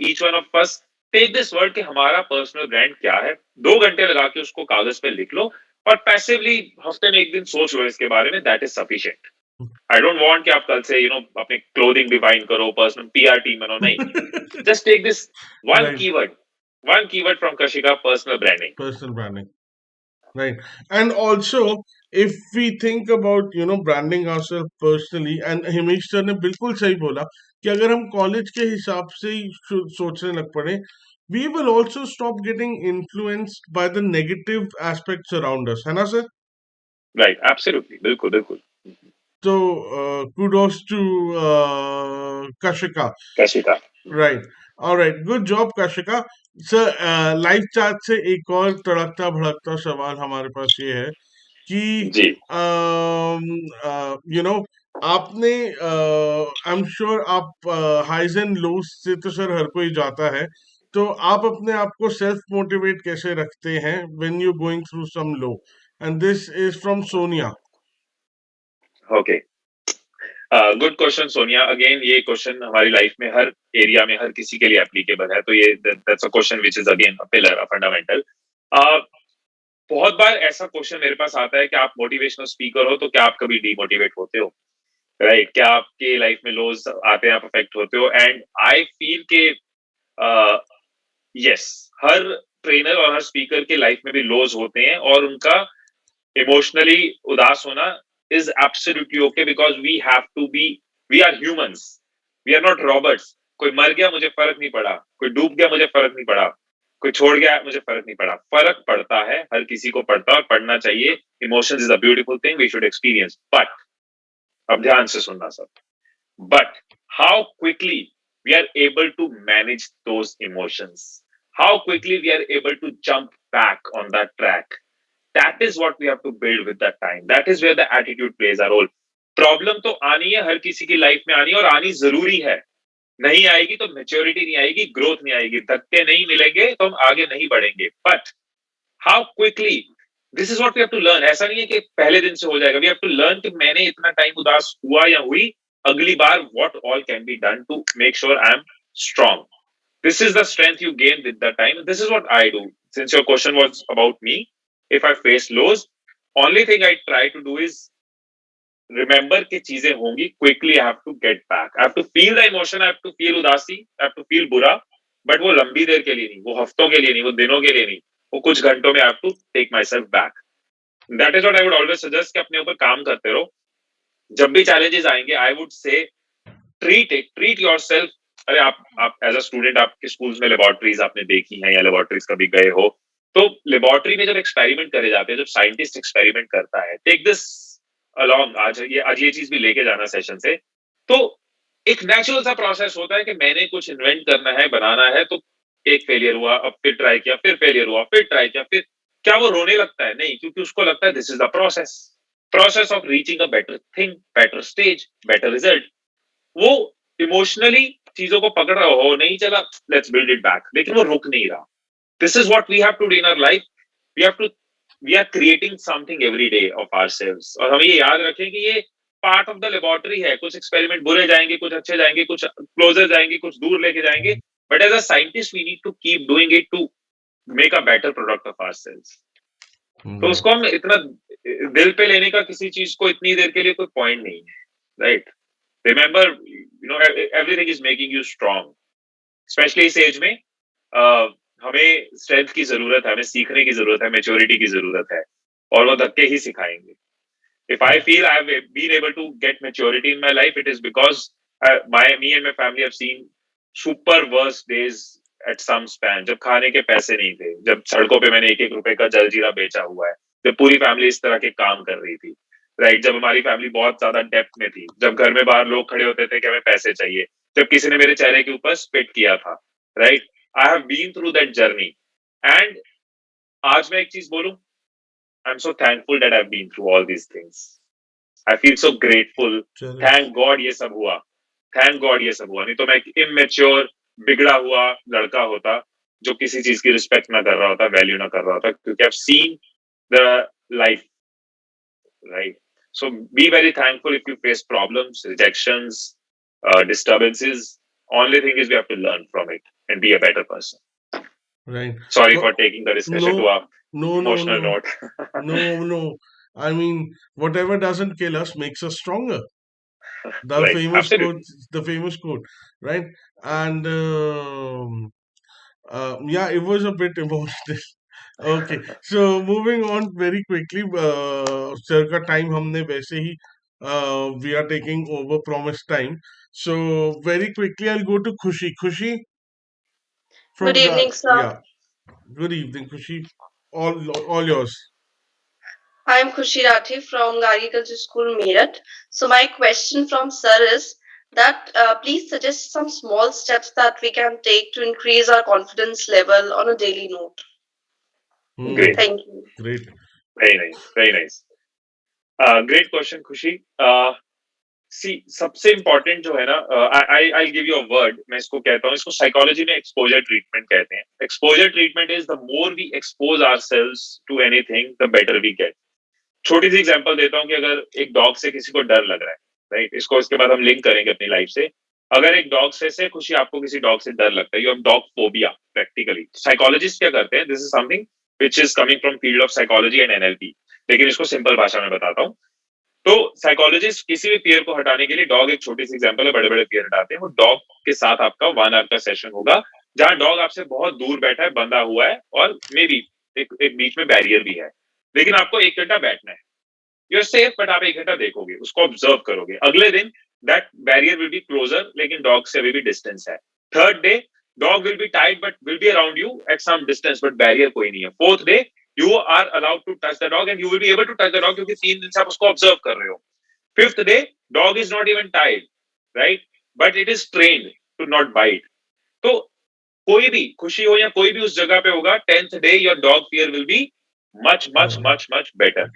each one of us take this word कि हमारा पर्सनल ब्रांड क्या है. 2 घंटे लगा के उसको कागज पे लिख लो और पैसिवली हफ्ते में एक दिन सोच लो इसके बारे में. That is sufficient. I don't want कि आप कल से अपने क्लोथिंग डिफाइन करो, पर्सनल पीआर टीम बनो, नहीं. Just take this one keyword from Kashika, personal branding. Right. And also, if we think about, branding ourselves personally, and Himesh sir ने बिल्कुल सही बोला कि अगर हम कॉलेज के हिसाब से ही सोचने लग पड़े, we will also stop getting influenced by the negative aspects around us, है ना सर? Right, absolutely, बिल्कुल. So, kudos to Kashika. Right. All right. Good job, Kashika. Sir, live chart से एक और तड़कता भड़कता सवाल हमारे पास ये है कि आपने आई एम श्योर आप हाइज एंड लोज से तो सर हर कोई जाता है, तो आप अपने आप को सेल्फ मोटिवेट कैसे रखते हैं when you going through some low? And this is from Sonia. Okay, good question Sonia. Again ये क्वेश्चन हमारी लाइफ में हर एरिया में हर किसी के लिए एप्लीकेबल है, तो ये that's a question which is again a pillar, a fundamental. बहुत बार ऐसा क्वेश्चन मेरे पास आता है कि आप मोटिवेशनल स्पीकर हो, तो क्या आप कभी डीमोटिवेट होते हो, राइट? क्या आपके लाइफ में लोज आते हैं, आप अफेक्ट होते हो? एंड आई फील के यस, हर ट्रेनर और हर स्पीकर के लाइफ में भी लोज होते हैं, और उनका इमोशनली उदास होना is absolutely okay, because we are humans, we are not robots. कोई मर गया मुझे फर्क नहीं पड़ा, कोई डूब गया मुझे फर्क नहीं पड़ा, कोई छोड़ गया मुझे फर्क नहीं पड़ा. फर्क पड़ता है, हर किसी को पड़ता है और पड़ना चाहिए. Emotions is a beautiful thing we should experience, but अब ध्यान से सुनना सब, but how quickly we are able to manage those emotions, how quickly we are able to jump back on that track, that is what we have to build with that time. That is where the attitude plays a role. Problem तो आनी है, हर किसी की life में आनी है और आनी जरूरी है. नहीं आएगी तो मेच्योरिटी नहीं आएगी, ग्रोथ नहीं आएगी, धक्के नहीं मिलेंगे तो हम आगे नहीं बढ़ेंगे. But how quickly, this is what we have to learn. ऐसा नहीं है कि पहले दिन से हो जाएगा. वी हैव टू लर्न कि मैंने इतना टाइम उदास हुआ या हुई, अगली बार what all can be done to make sure I am strong. This is the strength you gain with the time. This is what I do. Since your question was about me, if I face lows, only thing I try to do is remember कि चीजें होंगी. Quickly I have to get back. I have to feel the emotion. I have to feel उदासी. I have to feel बुरा. But वो लंबी देर के लिए नहीं, वो हफ्तों के लिए नहीं, वो दिनों के लिए नहीं, वो कुछ घंटों में I have to take myself back. That is what I would always suggest कि अपने ऊपर काम करते रहो. जब भी challenges आएंगे, I would say treat yourself. अरे आप एज अ स्टूडेंट आपके स्कूल्स में लेबोरेटरीज आपने देखी हैं या लेबोरेटरीज कभी गए हो, तो लेबोरेटरी में जब एक्सपेरिमेंट करे जाते हैं, जब साइंटिस्ट एक्सपेरिमेंट करता है, टेक दिस अलोंग. आज ये चीज भी लेके जाना सेशन से. तो एक नेचुरल सा प्रोसेस होता है कि मैंने कुछ इन्वेंट करना है, बनाना है, तो एक फेलियर हुआ, अब फिर ट्राई किया, फिर फेलियर हुआ, फिर ट्राई किया, फिर क्या वो रोने लगता है? नहीं, क्योंकि उसको लगता है this is the process of reaching a better thing, better stage, better result. वो इमोशनली चीजों को पकड़ रहा हो, नहीं चला, लेट्स बिल्ड इट बैक, लेकिन वो रुक नहीं रहा. This is what we have to do in our life. We are creating something every day of ourselves. और हमें ये याद रखें कि ये पार्ट ऑफ द लेबोरेटरी है. कुछ एक्सपेरिमेंट बुरे जाएंगे, कुछ अच्छे जाएंगे, कुछ क्लोजर जाएंगे, कुछ दूर लेके जाएंगे. But as a scientist we need to keep doing it to make a better product of ourselves. तो उसको हम इतना दिल पे लेने का किसी चीज को इतनी देर के लिए कोई पॉइंट नहीं है, right? Remember, everything is making you strong. Especially इस एज में हमें स्ट्रेंथ की जरूरत है, हमें सीखने की जरूरत है, मेच्योरिटी की जरूरत है, और वो धक्के ही सिखाएंगे. If I feel I have been able to get maturity in my life, it is because me and my family have seen super worse days at some span. जब खाने के पैसे नहीं थे, जब सड़कों पे मैंने 1-1 रुपए का जलजीरा बेचा हुआ है, जब पूरी फैमिली इस तरह के काम कर रही थी, राइट? जब हमारी फैमिली बहुत ज्यादा डेप्थ में थी, जब घर में बाहर लोग खड़े होते थे कि हमें पैसे चाहिए, जब किसी ने मेरे चेहरे के ऊपर स्पिट किया था, right? I have been through that journey. And आज मैं एक चीज बोलूं, I am so thankful that I have been through all these things. I feel so grateful. Thank God ये सब हुआ. थैंक गॉड ये सब हुआ. नहीं तो मैं एक इमेच्योर बिगड़ा हुआ लड़का होता जो किसी चीज की रिस्पेक्ट ना कर रहा होता, वैल्यू ना कर रहा होता, क्योंकि I have seen the life, right? So be very thankful if you face problems, rejections, disturbances. Only thing is we have to learn from it and be a better person. Right. Sorry for taking the discussion to a emotional note. No. I mean, whatever doesn't kill us makes us stronger. The Right, famous absolutely. quote, the famous quote, right? And yeah, it was a bit emotional. Okay, so moving on very quickly. Sir का time हमने वैसे ही we are taking over promised time. So very quickly I'll go to Khushi. Khushi from Good evening, sir. yeah. Good evening, Khushi. All yours. I'm Khushi Rathi from Agriculture School, Meerut. So my question from sir is that please suggest some small steps that we can take to increase our confidence level on a daily note. Great. Thank you. Great. Very nice. Very nice. Great question, Khushi. सी सबसे important जो है ना, I give you a word. मैं इसको कहता हूँ, इसको psychology में एक्सपोजर ट्रीटमेंट कहते हैं. Exposure treatment is the more we expose ourselves to anything the better we get. छोटी सी एग्जांपल देता हूँ कि अगर एक डॉग से किसी को डर लग रहा है, राइट? इसको इसके बाद हम लिंक करेंगे अपनी लाइफ से. अगर एक डॉग से खुशी आपको किसी डॉग से डर लगता है, you have dog phobia. Practically psychologist क्या करते हैं, this is something which is coming from field of psychology and NLP, लेकिन इसको सिंपल भाषा में बताता हूँ. तो साइकोलॉजिस्ट किसी भी फियर को हटाने के लिए, डॉग एक छोटी सी एग्जांपल है, बड़े बड़े फियर हटाते हैं. वो डॉग के साथ आपका 1 आवर का सेशन होगा, जहां डॉग आपसे बहुत दूर बैठा है, बंधा हुआ है, और मे बी एक बीच में बैरियर भी है, लेकिन आपको 1 घंटा बैठना है. यू आर सेफ, बट आप 1 घंटा देखोगे, उसको ऑब्जर्व करोगे. अगले दिन that barrier will be closer, लेकिन डॉग से अभी भी डिस्टेंस है. Third day dog will be tight but will be around you at some distance, but barrier कोई नहीं है. Fourth day you are allowed to touch the dog and you will be able to touch the dog क्योंकि 3 दिन से आप उसको observe कर रहे हो. Fifth day, dog is not even tied, right? But it is trained to not bite. तो कोई भी खुशी हो या कोई भी उस जगह पे होगा, 10th day your dog fear will be much better.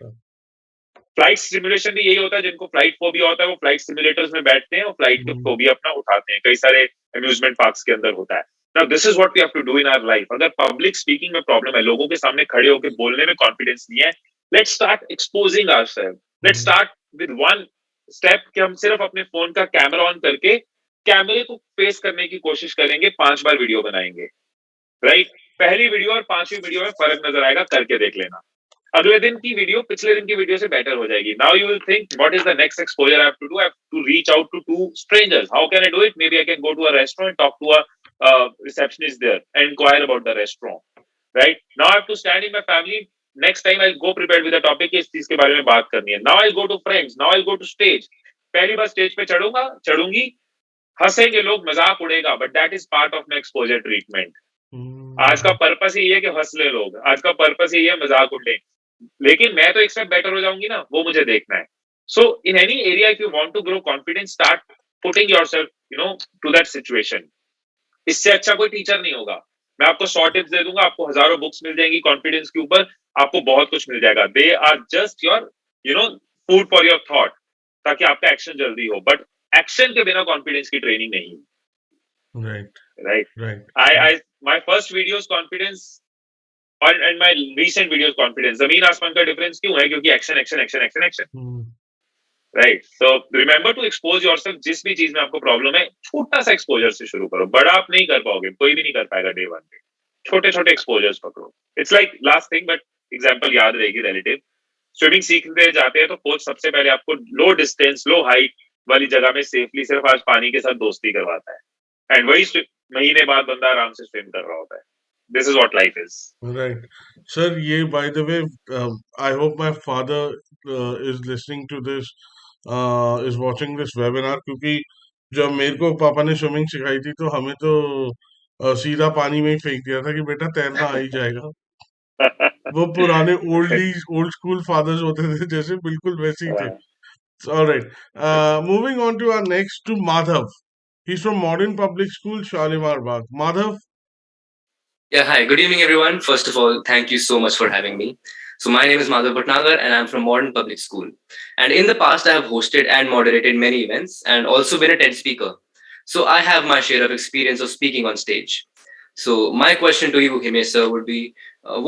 Flight simulation भी यही होता है, जिनको फ्लाइट फोबिया होता है वो फ्लाइट सिमुलेटर्स में बैठते हैं और फ्लाइट के फोबिया अपना उठाते हैं, कई सारे अम्यूजमेंट पार्क्स के अंदर होता है। Now this is what we have to do in our life. अगर पब्लिक स्पीकिंग में प्रॉब्लम है, लोगों के सामने खड़े होकर बोलने में कॉन्फिडेंस नहीं है, let's start exposing ourself. Let's start with one step कि हम सिर्फ अपने फोन का कैमरा ऑन करके कैमरे को फेस करने की कोशिश करेंगे, 5 बार वीडियो बनाएंगे, राइट? पहली वीडियो और 5वीं वीडियो में फर्क नजर आएगा, करके देख लेना। अगले दिन की वीडियो पिछले दिन की वीडियो से बेटर हो जाएगी। Now you will think what is the next exposure I have to do? I have to reach out to 2 strangers. How can I do it? Maybe I can go to a restaurant, talk to a receptionist there and inquire about the restaurant, right? Now I have to stand in my family. Next time I'll go prepared with a topic कि इस चीज के बारे में बात करनी है। Now I'll go to friends. Now I'll go to stage. पहली बार स्टेज पे चढ़ूंगा, चढ़ूंगी, हंसेंगे लोग, मजाक उड़ेगा, but that is part of my exposure treatment. आज का पर्पस ही है कि हंस ले लोग, आज का पर्पस ही है मजाक उड़े, लेकिन मैं तो एक स्टेप बेटर हो जाऊंगी ना, वो मुझे देखना है। So in any area if you want to grow confidence, start putting yourself to that situation. इससे अच्छा कोई टीचर नहीं होगा। मैं आपको 100 टिप्स दे दूंगा, आपको हजारों बुक्स मिल जाएंगी कॉन्फिडेंस के ऊपर, आपको बहुत कुछ मिल जाएगा। They are just your food for your thought, ताकि आपका एक्शन जल्दी हो, बट एक्शन के बिना कॉन्फिडेंस की ट्रेनिंग नहीं। right I my first videos confidence and my recent videos confidence, जमीन आसमान का डिफरेंस क्यों है? क्योंकि action action action action action, right? So remember to expose yourself. जिस भी चीज में आपको प्रॉब्लम है, छोटा सा एक्सपोजर से शुरू करो। बड़ा आप नहीं कर पाओगे, कोई भी नहीं कर पाएगा डे वन पे। छोटे छोटे एक्सपोजर्स पकड़ो। It's like last thing, but example याद रहेगी रिलेटिव। स्विमिंग सीखने जाते हैं तो कोच सबसे पहले आपको लो डिस्टेंस, लो हाइट वाली जगह में सेफली सिर्फ आज पानी के साथ दोस्ती करवाता है, एंड वही महीने बाद बंदा आराम से स्विम कर रहा होता है। This is what life is. Right. Sir, ये by the way, I hope my father is listening to this, is watching this webinar, क्योंकि जब मेरे को पापा ने स्विमिंग सिखाई थी तो हमें तो सीधा पानी में ही फेंक दिया था कि बेटा तैरना आ ही जाएगा। वो पुराने ओल्ड स्कूल फादर्स होते थे जैसे, बिल्कुल वैसे ही थे। All right. Moving on to our next, to Madhav. He's from Modern Public School, Shalimar Bagh. Madhav. Yeah, hi. Good evening, everyone. First of all, thank you so much for having me. So my name is Madhav Bhatnagar and I'm from Modern Public School. And in the past, I have hosted and moderated many events and also been a TED speaker. So I have my share of experience of speaking on stage. So my question to you, Himesh sir, would be,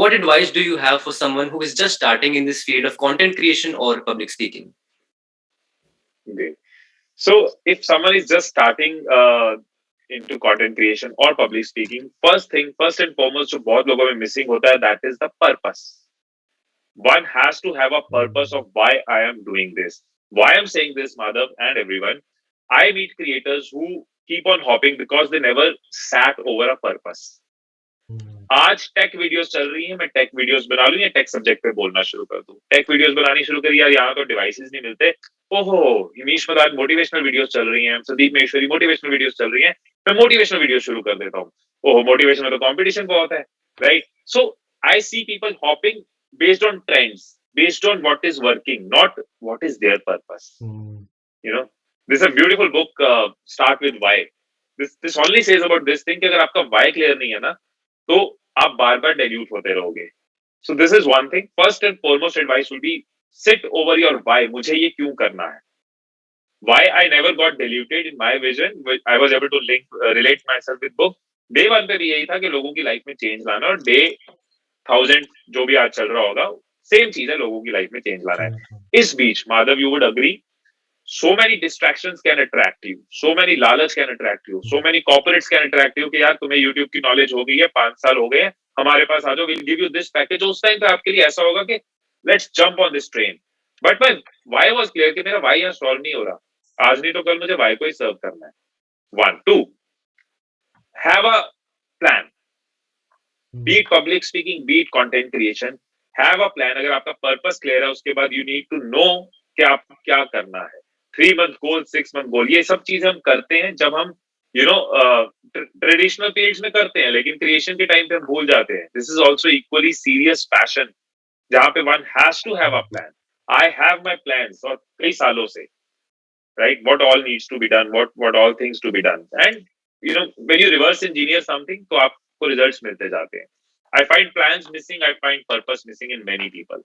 what advice do you have for someone who is just starting in this field of content creation or public speaking? Okay. So if someone is just starting into content creation or public speaking, first and foremost जो बहुत लोगों में missing होता है, that is the purpose. One has to have a purpose of why I am doing this. Why I'm saying this, Madhav and everyone, I meet creators who keep on hopping because they never sat over a purpose. आज take videos चल रही है, मैं take videos बना लूं या take subject पे बोलना शुरू कर दूं। टेक वीडियोस बनानी शुरू करी, यार यहाँ तो डिवाइसेस नहीं मिलते। ओहो, हिमेश मदान मोटिवेशनल वीडियोस चल रही हैं, संदीप महेश्वरी मोटिवेशनल वीडियोस चल रही हैं, मैं मोटिवेशनल वीडियो शुरू कर देता हूँ। ओहो, मोटिवेशन में तो कंपटीशन बहुत है, right? So I see people hopping based on trends, based on what is working, not what is their purpose. This is a beautiful book, Start with Why. This only says about this thing कि अगर आपका why clear नहीं है ना, तो आप बार बार dilute होते रहोगे। So this is one thing. First and foremost advice will be sit over your why. मुझे ये क्यों करना है? Why I never got diluted in my vision. I was able to relate myself with book. Day one पे भी यही था कि लोगों की लाइफ में चेंज लाना, और डे 1000 जो भी आज चल रहा होगा, सेम चीज है, लोगों की लाइफ में चेंज लाना है। इस बीच Madhav, you would agree, so many distractions can attract you, so many लालच can attract you, so many corporates can attract you कि यार तुम्हें YouTube की नॉलेज हो गई है, 5 साल हो गए, हमारे पास आ जाओ, we'll give you this package। उस टाइम पे आपके लिए ऐसा होगा कि let's jump on this train, but my why was clear कि मेरा why यहाँ सॉल्व नहीं हो रहा, आज नहीं तो कल मुझे why को ही सर्व करना है। 1 2 have a plan, be it public speaking, be it content creation, have a plan। अगर आपका पर्पस क्लियर है, उसके बाद you need to know कि आप क्या करना है। 3-month goal, 6-month goal, ये सब चीजें हम करते हैं जब हम ट्रेडिशनल पीरियड्स में करते हैं, लेकिन क्रिएशन के टाइम पे हम भूल जाते हैं। This is also equally serious passion, जहां पे one has to have a plan. I have my plans और कई सालों से, right, what all needs to be done, what all things to be done, and when you reverse engineer something, तो आपको results मिलते जाते हैं। I find plans missing, I find purpose missing in many people.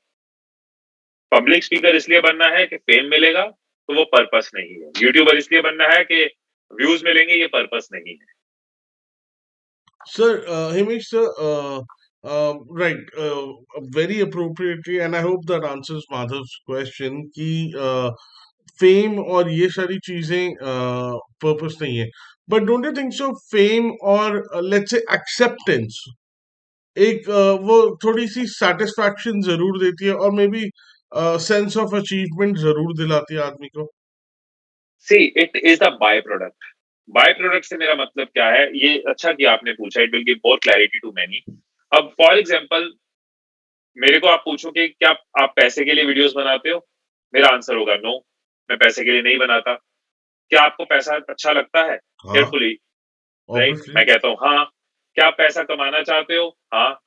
Public speaker इसलिए बनना है कि fame मिलेगा, तो वो पर्पस नहीं है। यूट्यूबर इसलिए बनना है कि व्यूज मिलेंगे, ये पर्पस नहीं है। Sir, Himesh sir, right, very appropriately, and I hope that answers Madhav's question कि फेम और ये सारी चीजें पर्पस नहीं है, but don't you think so fame और लेट्स से एक्सेप्टेंस एक वो थोड़ी सी सेटिस्फैक्शन जरूर देती है और may be sense of achievement जरूर दिलाती है आदमी को? See it is the by product. By product से मेरा मतलब क्या है, ये अच्छा कि आपने पूछा, it will give more clarity to many. अब फॉर एग्जांपल मेरे को आप पूछो कि क्या आप पैसे के लिए वीडियोस बनाते हो, मेरा आंसर होगा नो, मैं पैसे के लिए नहीं बनाता। क्या आपको पैसा अच्छा लगता है? हाँ, केयरफुली, राइट, ऑब्वियसली। मैं कहता हूँ हाँ। क्या आप पैसा कमाना चाहते हो? हाँ।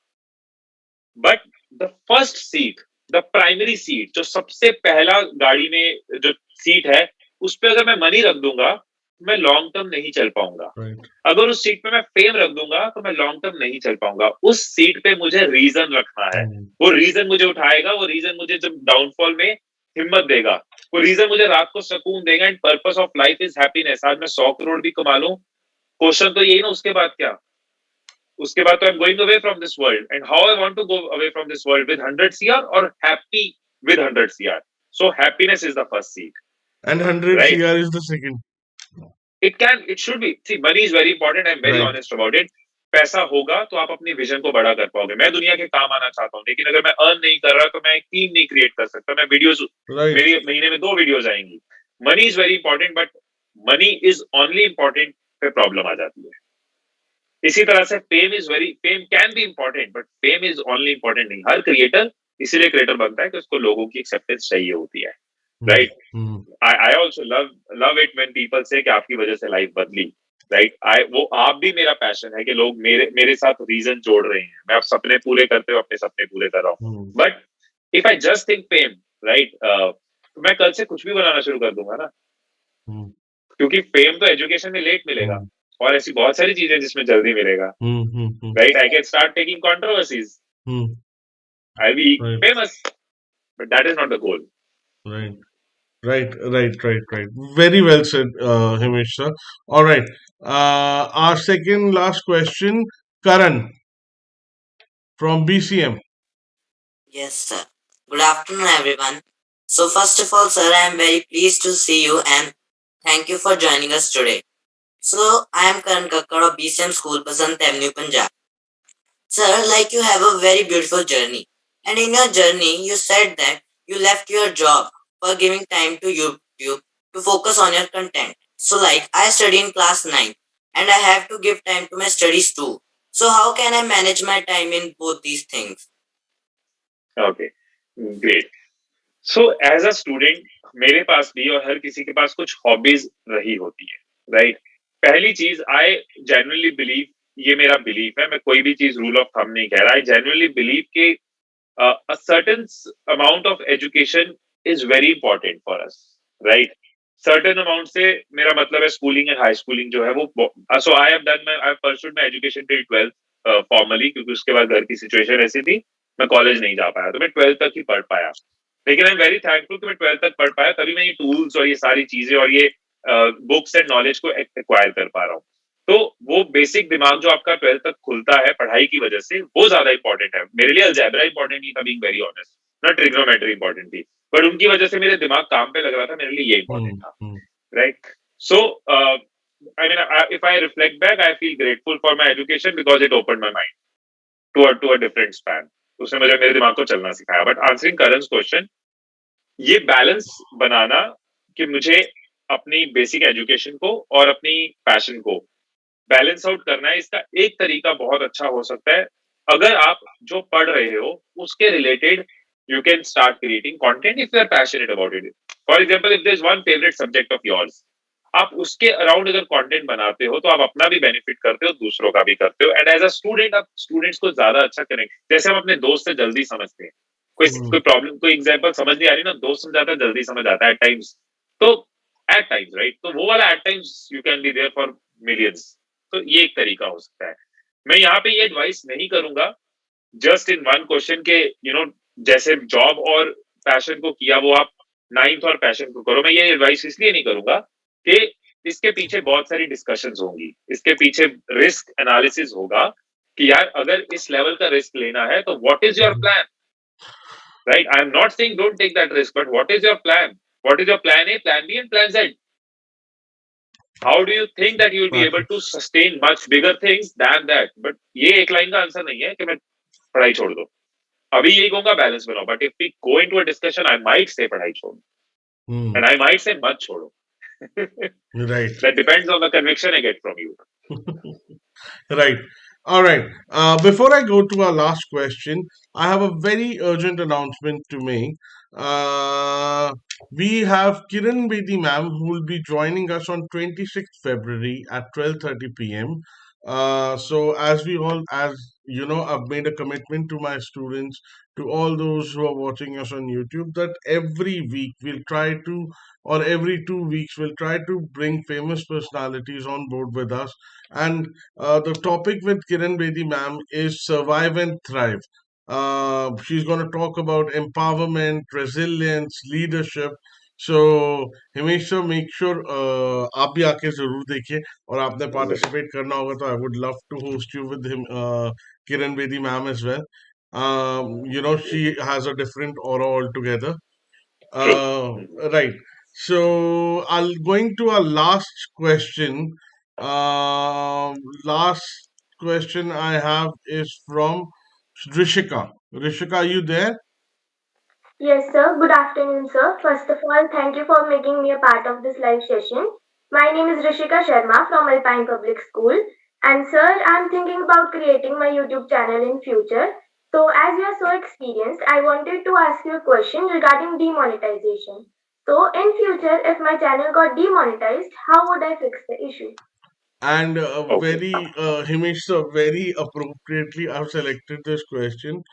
But the first seat, the primary seat, जो सबसे पहला गाड़ी में जो सीट है, उस पे अगर मैं मनी रख दूंगा, मैं लॉन्ग टर्म नहीं चल पाऊंगा। राइट, अगर उस सीट पे मैं फेम रख दूंगा, तो मैं लॉन्ग टर्म नहीं चल पाऊंगा। उस सीट पे मुझे रीजन रखना है। वो रीजन मुझे उठाएगा, वो रीजन मुझे जब डाउनफॉल में हिम्मत देगा, वो रीजन मुझे रात को सुकून देगा। And purpose of life is happiness. आज मैं 100 करोड़ भी कमा लूं, क्वेश्चन तो यही ना, उसके बाद क्या? उसके बाद तो I am going away from this world, and how I want to go away from this world, with 100 CR और happy with 100 CR. So happiness is the first seat, and 100 right? CR is the second. It should be. See, money is very important. I'm very right, honest about it. पैसा होगा तो आप अपनी vision को बड़ा कर पाओगे। मैं दुनिया के काम आना चाहता हूँ, लेकिन अगर मैं अर्न नहीं कर रहा, तो मैं एक टीम नहीं क्रिएट कर सकता। मैं वीडियोस, राइट, मेरी महीने में 2 वीडियोस आएंगी। Money is very important, but money is only important पे प्रॉब्लम आ जाती है। इसी तरह से fame can be important, but fame is only important नहीं। हर क्रिएटर इसीलिए क्रिएटर बनता है कि उसको लोगों की एक्सेप्टेंस चाहिए होती है, right? I also love it when people say कि आपकी वजह से लाइफ बदली, राइट? वो आप भी मेरा पैशन है कि लोग मेरे साथ रीजन जोड़ रहे हैं। मैं अब सपने पूरे करते हुए अपने सपने पूरे कर रहा हूँ। But if I just think fame, right, तो मैं कल से कुछ भी बनाना शुरू कर दूंगा ना, क्योंकि फेम तो एजुकेशन में लेट मिलेगा, और ऐसी बहुत सारी चीजें जिसमें जल्दी मिलेगा, right? I can start taking controversies, I be right, famous, but that is not the goal. Right, right. Very well said, Himesh sir. All right. Our second last question, Karan from BCM. Yes, sir. Good afternoon, everyone. So, first of all, sir, I am very pleased to see you and thank you for joining us today. So, I am Karan Kakkar of BCM School, Basant Avenue, Punjab. Sir, like you have a very beautiful journey. And in your journey, you said that you left your job for giving time to YouTube to focus on your content. So, like, I study in class 9 and I have to give time to my studies too. So, how can I manage my time in both these things? Okay, great. So, as a student, मेरे पास भी और हर किसी के पास कुछ hobbies रही होती है, right? पहली चीज, आई जेन्युइनली बिलीव, ये मेरा बिलीफ है, मैं कोई भी चीज रूल ऑफ थंब नहीं कह रहा, आई जेन्युइनली बिलीव कि a certain amount of education is very important for us, right? Certain amount से मेरा मतलब है स्कूलिंग एंड हाई स्कूलिंग जो है वो, so I have pursued my education till 12th formally, क्योंकि उसके बाद घर की सिचुएशन ऐसी थी, मैं कॉलेज नहीं जा पाया, तो मैं 12th तक ही पढ़ पाया। लेकिन आई एम वेरी थैंकफुल कि मैं 12th तक पढ़ पाया, तभी मैं ये टूल्स और ये सारी चीजें और ये बुक्स एंड नॉलेज को एक्वायर कर पा रहा हूँ। तो वो बेसिक दिमाग जो आपका 12th तक खुलता है पढ़ाई की वजह से, वो ज्यादा इंपॉर्टेंट है। मेरे लिए अलजेब्रा इंपॉर्टेंट नहीं था, बीइंग वेरी ऑनेस्ट, ना ट्रिग्नोमेट्री इंपॉर्टेंट थी, बट उनकी वजह से मेरे दिमाग काम पे लग रहा था, मेरे लिए ये इंपॉर्टेंट था, right? So I mean, if I reflect back, I feel grateful for my education because it opened my mind to a different span. उसने मुझे मेरे दिमाग को चलना सिखाया। बट आंसरिंग करण's क्वेश्चन, ये बैलेंस बनाना कि मुझे अपनी बेसिक एजुकेशन को और अपनी पैशन को बैलेंस आउट करना है, इसका एक तरीका बहुत अच्छा हो सकता है, अगर आप जो पढ़ रहे हो उसके related you can start creating content if you are passionate about it. For example, if there is one favourite subject of yours, आप उसके अराउंड अगर कंटेंट बनाते हो, तो आप अपना भी बेनिफिट करते हो, दूसरों का भी करते हो। एंड एज अ स्टूडेंट, आप स्टूडेंट्स को ज्यादा अच्छा कनेक्ट, जैसे हम अपने दोस्त से जल्दी समझते हैं, कोई प्रॉब्लम, कोई एग्जांपल समझ नहीं आ रही ना, दोस्त समझाता है, जल्दी समझ आता है एट टाइम्स, तो एट टाइम्स, राइट? तो वो वाला at times you can be there for millions. तो ये एक तरीका हो सकता है। मैं यहाँ पे ये एडवाइस नहीं करूंगा जस्ट इन वन क्वेश्चन के, यू नो, जैसे जॉब और पैशन को किया वो आप नाइन्थ और पैशन को करो। मैं ये एडवाइस इसलिए नहीं करूंगा कि इसके पीछे बहुत सारी डिस्कशंस होंगी, इसके पीछे रिस्क एनालिसिस होगा कि यार अगर इस लेवल का रिस्क लेना है तो what is your plan, right? I am not saying don't take that risk, but what is your plan? What is your plan A, plan B and plan Z? How do you think that you will be able to sustain much bigger things than that? But ये एक line का answer नहीं है कि मैं पढ़ाई छोड़ दो। अभी यही कहूंगा बैलेंस बनाओ, but if we go into a discussion I might say पढ़ाई छोड़ो, एंड आई might say मत छोड़ो. Right. That depends on the conviction I get from you. Right. All right. Before I go to our last question, I have a very urgent announcement to make. Uh, we have Kiran Bedi ma'am who will be joining us on 26th February at 12:30 p.m. So as we all, as you know, I've made a commitment to my students, to all those who are watching us on YouTube, that every week we'll try to, or every 2 weeks, we'll try to bring famous personalities on board with us. And the topic with Kiran Bedi ma'am is survive and thrive. She's going to talk about empowerment, resilience, leadership. So Himesh sir, make sure आप भी आके जरूर देखिए, और आपने participate करना होगा तो I would love to host you with him, Kiran Bedi ma'am as well. You know, she has a different aura altogether. True. Uh, right. So I'll going to our last question. Last question I have is from Rishika. Rishika, are you there? Yes, sir. Good afternoon, sir. First of all, thank you for making me a part of this live session. My name is Rishika Sharma from Alpine Public School. And sir, I'm thinking about creating my YouTube channel in future. So as you are so experienced, I wanted to ask you a question regarding demonetization. So in future, if my channel got demonetized, how would I fix the issue? And Okay. very, Himesh sir, very appropriately, I've selected this question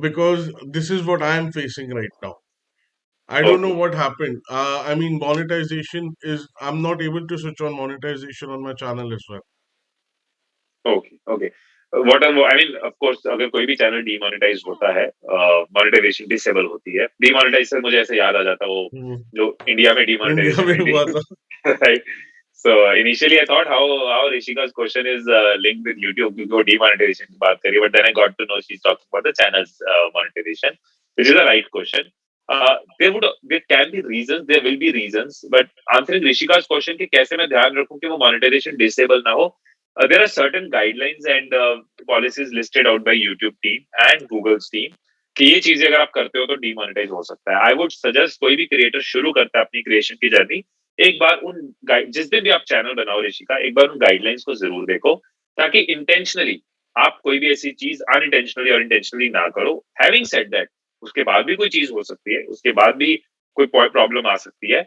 because this is what I am facing right now. I don't know Okay. what happened. I mean, monetization is, I'm not able to switch on monetization on my channel as well. Okay. Okay. What I mean, of course, अगर कोई भी channel demonetise होता है, monetization disable होती है, demonetise से मुझे ऐसे याद आ जाता वो Hmm. जो इंडिया में इंडिया डीमोनेटाइजेशन में हुई हुआ था. थी, right? So initially I thought how Rishika's question is linked with YouTube because वो demonetization की बात करी, but then I got to know she's talking about the channel's monetization, which is a right question. There can be reasons, there will be reasons, but answering Rishika's question कि कैसे मैं ध्यान रखूं कि वो monetization disable ना हो, there are certain guidelines and policies listed out by YouTube team and Google's team कि ये चीजें अगर आप करते हो तो डीमोनेटाइज हो सकता है. आई वुड सजेस्ट कोई भी क्रिएटर शुरू करता है अपनी क्रिएशन की जर्नी, एक बार जिस दिन भी आप चैनल बनाओ ऋषिका, एक बार उन गाइडलाइंस को जरूर देखो ताकि इंटेंशनली आप कोई भी ऐसी चीज अनइंटेंशनली और इंटेंशनली ना करो. हैविंग सेड दैट, उसके बाद भी कोई चीज हो सकती है, उसके बाद भी कोई प्रॉब्लम आ सकती है.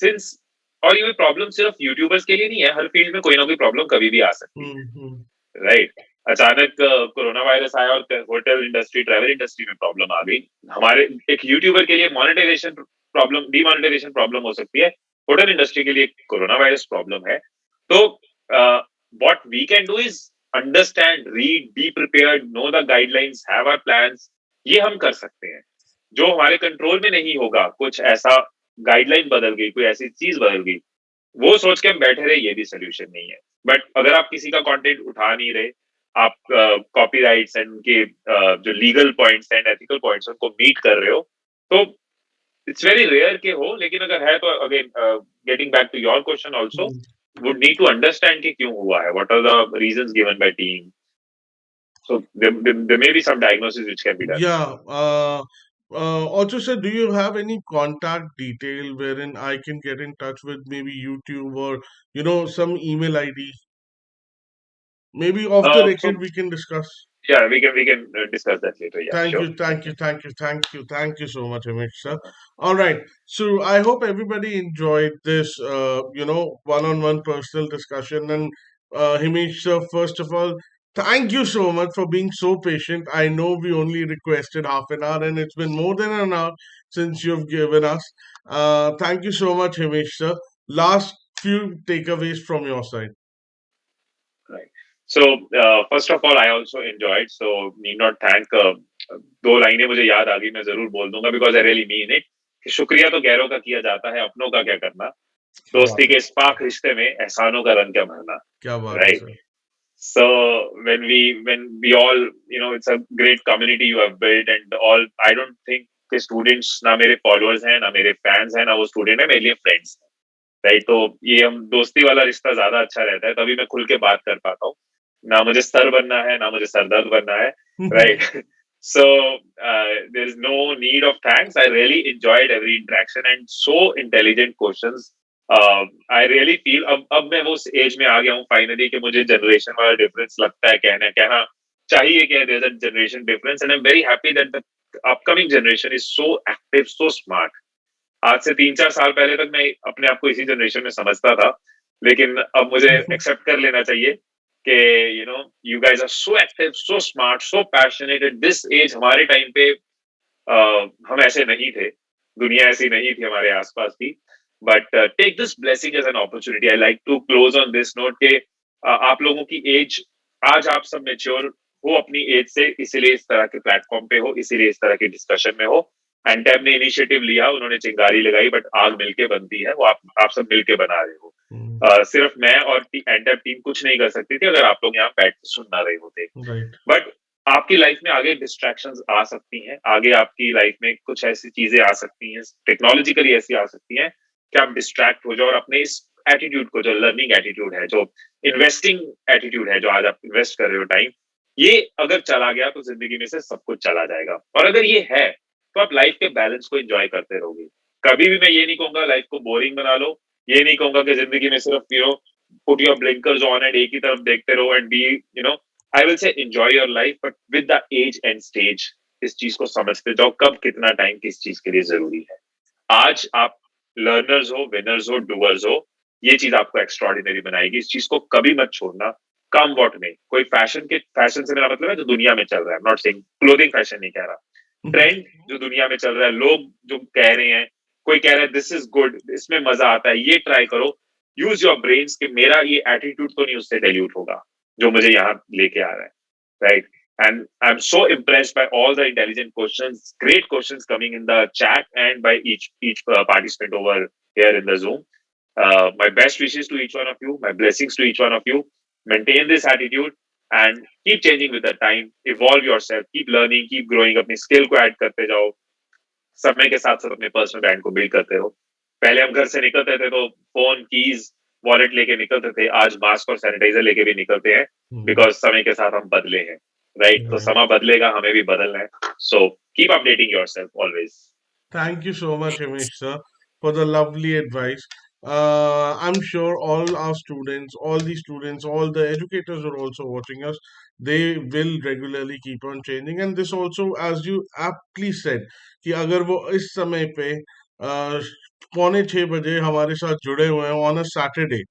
सिंस और ये प्रॉब्लम सिर्फ यूट्यूबर्स के लिए नहीं है, हर फील्ड में कोई ना कोई प्रॉब्लम कभी भी आ सकती है, Hmm. राइट? अचानक कोरोना वायरस आया और होटल इंडस्ट्री, ट्रैवल इंडस्ट्री में प्रॉब्लम आ गई. हमारे एक यूट्यूबर के लिए मोनेटाइजेशन प्रॉब्लम, डीमोनेटाइजेशन प्रॉब्लम हो सकती है, होटल इंडस्ट्री के लिए कोरोना वायरस प्रॉब्लम है. तो what we can do is understand, read, be prepared, know the guidelines, have our plans. ये हम कर सकते हैं. जो हमारे कंट्रोल में नहीं होगा, कुछ ऐसा गाइडलाइन बदल गई, कोई ऐसी चीज बदल गई, वो सोच के हम बैठे रहे, ये भी सोल्यूशन नहीं है. बट अगर आप किसी का कंटेंट उठा नहीं रहे, आप कॉपीराइट्स एंड उनके जो legal points and ethical points उनको मीट कर रहे हो, तो इट्स वेरी रेयर के हो. लेकिन अगर है तो again getting back to your question also, would need to understand कि क्यों हुआ है, what are the reasons given by team. So there may be some diagnosis which can be done. Yeah. Also, sir, do you have any contact detail wherein I can get in touch with maybe YouTube or, you know, some email ID? Maybe off the record So we can discuss. yeah, we can discuss that later. Yeah, Thank sure. you, thank you, thank you, thank you, thank you so much, Amish sir. All right. So I hope everybody enjoyed this, you know, one-on-one personal discussion. And Himesh sir, first of all, thank you so much for being so patient. I know we only requested half an hour, and it's been more than an hour since you've given us. Thank you so much, Himesh sir. Last few takeaways from your side. Right. So first of all, I also enjoyed. So need not thank दो लाइनें मुझे याद आ गई, मैं जरूर बोल दूंगा, because I really mean it. शुक्रिया तो गैरों का किया जाता है, अपनों का क्या करना। क्या दोस्ती बात है, के इस पाक रिश्ते में एहसानों का रंग क्या भरना, क्या बात है right? Sir. So when we all, it's a great community you have built, and all, I don't think के students ना मेरे followers हैं, ना मेरे fans हैं, ना वो student है, मेरे लिए friends हैं, right? तो ये हम दोस्ती वाला रिश्ता ज्यादा अच्छा रहता है, तभी मैं खुल के बात कर पाता हूँ। ना मुझे सर बनना है, ना मुझे सरदर्द बनना है, right? So there's no need of thanks. I really enjoyed every interaction and so intelligent questions. I really feel अब मैं वो एज में आ गया हूँ फाइनली कि मुझे जनरेशन वाला डिफरेंस लगता है, कहना कहना चाहिए कि there is a generation difference, and I am very happy that the upcoming generation is so active, so smart. आज से 3-4 साल पहले तक मैं अपने आप को इसी जनरेशन में समझता था, लेकिन अब मुझे एक्सेप्ट कर लेना चाहिए कि you guys are so active, so smart, so passionate at this age. हमारे टाइम पे हम ऐसे नहीं थे, दुनिया ऐसी नहीं थी हमारे आसपास की। But take this blessing as an opportunity. I like to close on this note के आप लोगों की एज, आज आप सब मेच्योर हो अपनी एज से, इसीलिए इस तरह के प्लेटफॉर्म पे हो, इसीलिए इस तरह के डिस्कशन में हो। एंटैब ने इनिशिएटिव लिया, उन्होंने चिंगारी लगाई, बट आग मिलके बनती है, वो आप सब मिलके बना रहे हो। सिर्फ मैं और एंटैब टीम कुछ नहीं कर सकती थी अगर आप लोग यहाँ बैठ के सुन ना रहे होते। राइट, बट आपकी लाइफ में आगे डिस्ट्रैक्शंस आ सकती हैं, आगे आपकी लाइफ में कुछ ऐसी चीजें आ सकती हैं, टेक्नोलॉजिकली ऐसी आ सकती हैं कि आप डिस्ट्रैक्ट हो जाओ, और अपने इस एटीट्यूड को, जो लर्निंग एटीट्यूड है, जो इन्वेस्टिंग एटीट्यूड है, जो आज आप इन्वेस्ट कर रहे हो टाइम, ये अगर चला गया तो जिंदगी में से सब कुछ चला जाएगा। और अगर ये है तो आप लाइफ के बैलेंस को एंजॉय करते रहोगे। कभी भी मैं ये नहीं कहूंगा लाइफ को बोरिंग बना लो, ये नहीं कहूंगा कि जिंदगी में सिर्फ put your blinkers on and एक ही तरफ देखते रहो and be I will say enjoy your life, but with the age and stage इस चीज को समझते जाओ कब कितना टाइम किस चीज के लिए जरूरी है। आज आप लर्नर्स हो, विनर्स हो, डूअर्स हो, ये चीज आपको एक्स्ट्रॉर्डिनरी बनाएगी। इस चीज को कभी मत छोड़ना। कम वॉट में, कोई फैशन से मेरा मतलब है जो दुनिया में चल रहा है, नॉट सेइंग क्लोथिंग फैशन नहीं कह रहा, ट्रेंड जो दुनिया में चल रहा है, लोग जो कह रहे हैं, कोई कह रहा है दिस इज गुड, इसमें मजा आता है, ये ट्राई करो। यूज योर ब्रेन्स कि मेरा ये एटीट्यूड तो नहीं उससे डाइल्यूट होगा जो मुझे यहाँ लेके आ रहा है, right? And I'm so impressed by all the intelligent questions, great questions coming in the chat and by each participant over here in the Zoom. My best wishes to each one of you, my blessings to each one of you. Maintain this attitude and keep changing with the time. Evolve yourself, keep learning, keep growing. अपनी skill को add करते जाओ, समय के साथ साथ अपने personal brand को build करते रहो। पहले हम घर से निकलते थे तो फोन, कीज, वॉलेट लेके निकलते थे, आज मास्क और सैनिटाइजर लेके भी निकलते हैं, बिकॉज समय के साथ हम बदले हैं, राइट? तो समय बदलेगा, हमें भी बदलना है। So keep updating yourself always. Thank you so much, Himesh sir, for the lovely advice. I'm sure all our students, all the educators are also watching us. They will regularly keep on changing, and this also, as you aptly said, कि अगर वो इस समय पे 5:45 हमारे साथ जुड़े हुए हैं on a Saturday,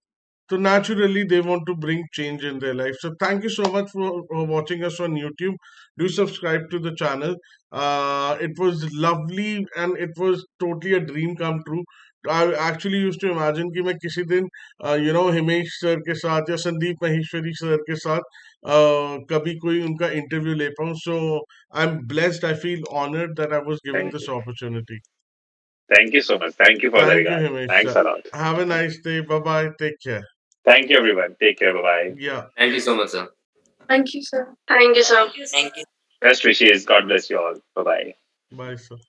so naturally they want to bring change in their life. So thank you so much for watching us on YouTube. Do subscribe to the channel. It was lovely and it was totally a dream come true. I actually used to imagine कि मैं किसी दिन Himesh sir के साथ या Sandeep Maheshwari sir के साथ कभी कोई उनका इंटरव्यू ले पाऊँ. So I'm blessed. I feel honored that I was given Thank this you. opportunity. Thank you so much. Thank you for the Thank you, regard. Himesh Thanks sir. a lot. Have a nice day. Bye bye. Take care. Thank you, everyone. Take care. Bye-bye. Yeah. Thank you so much, sir. Thank you, sir. Thank you, sir. Thank you. Best wishes. God bless you all. Bye-bye. Bye, sir.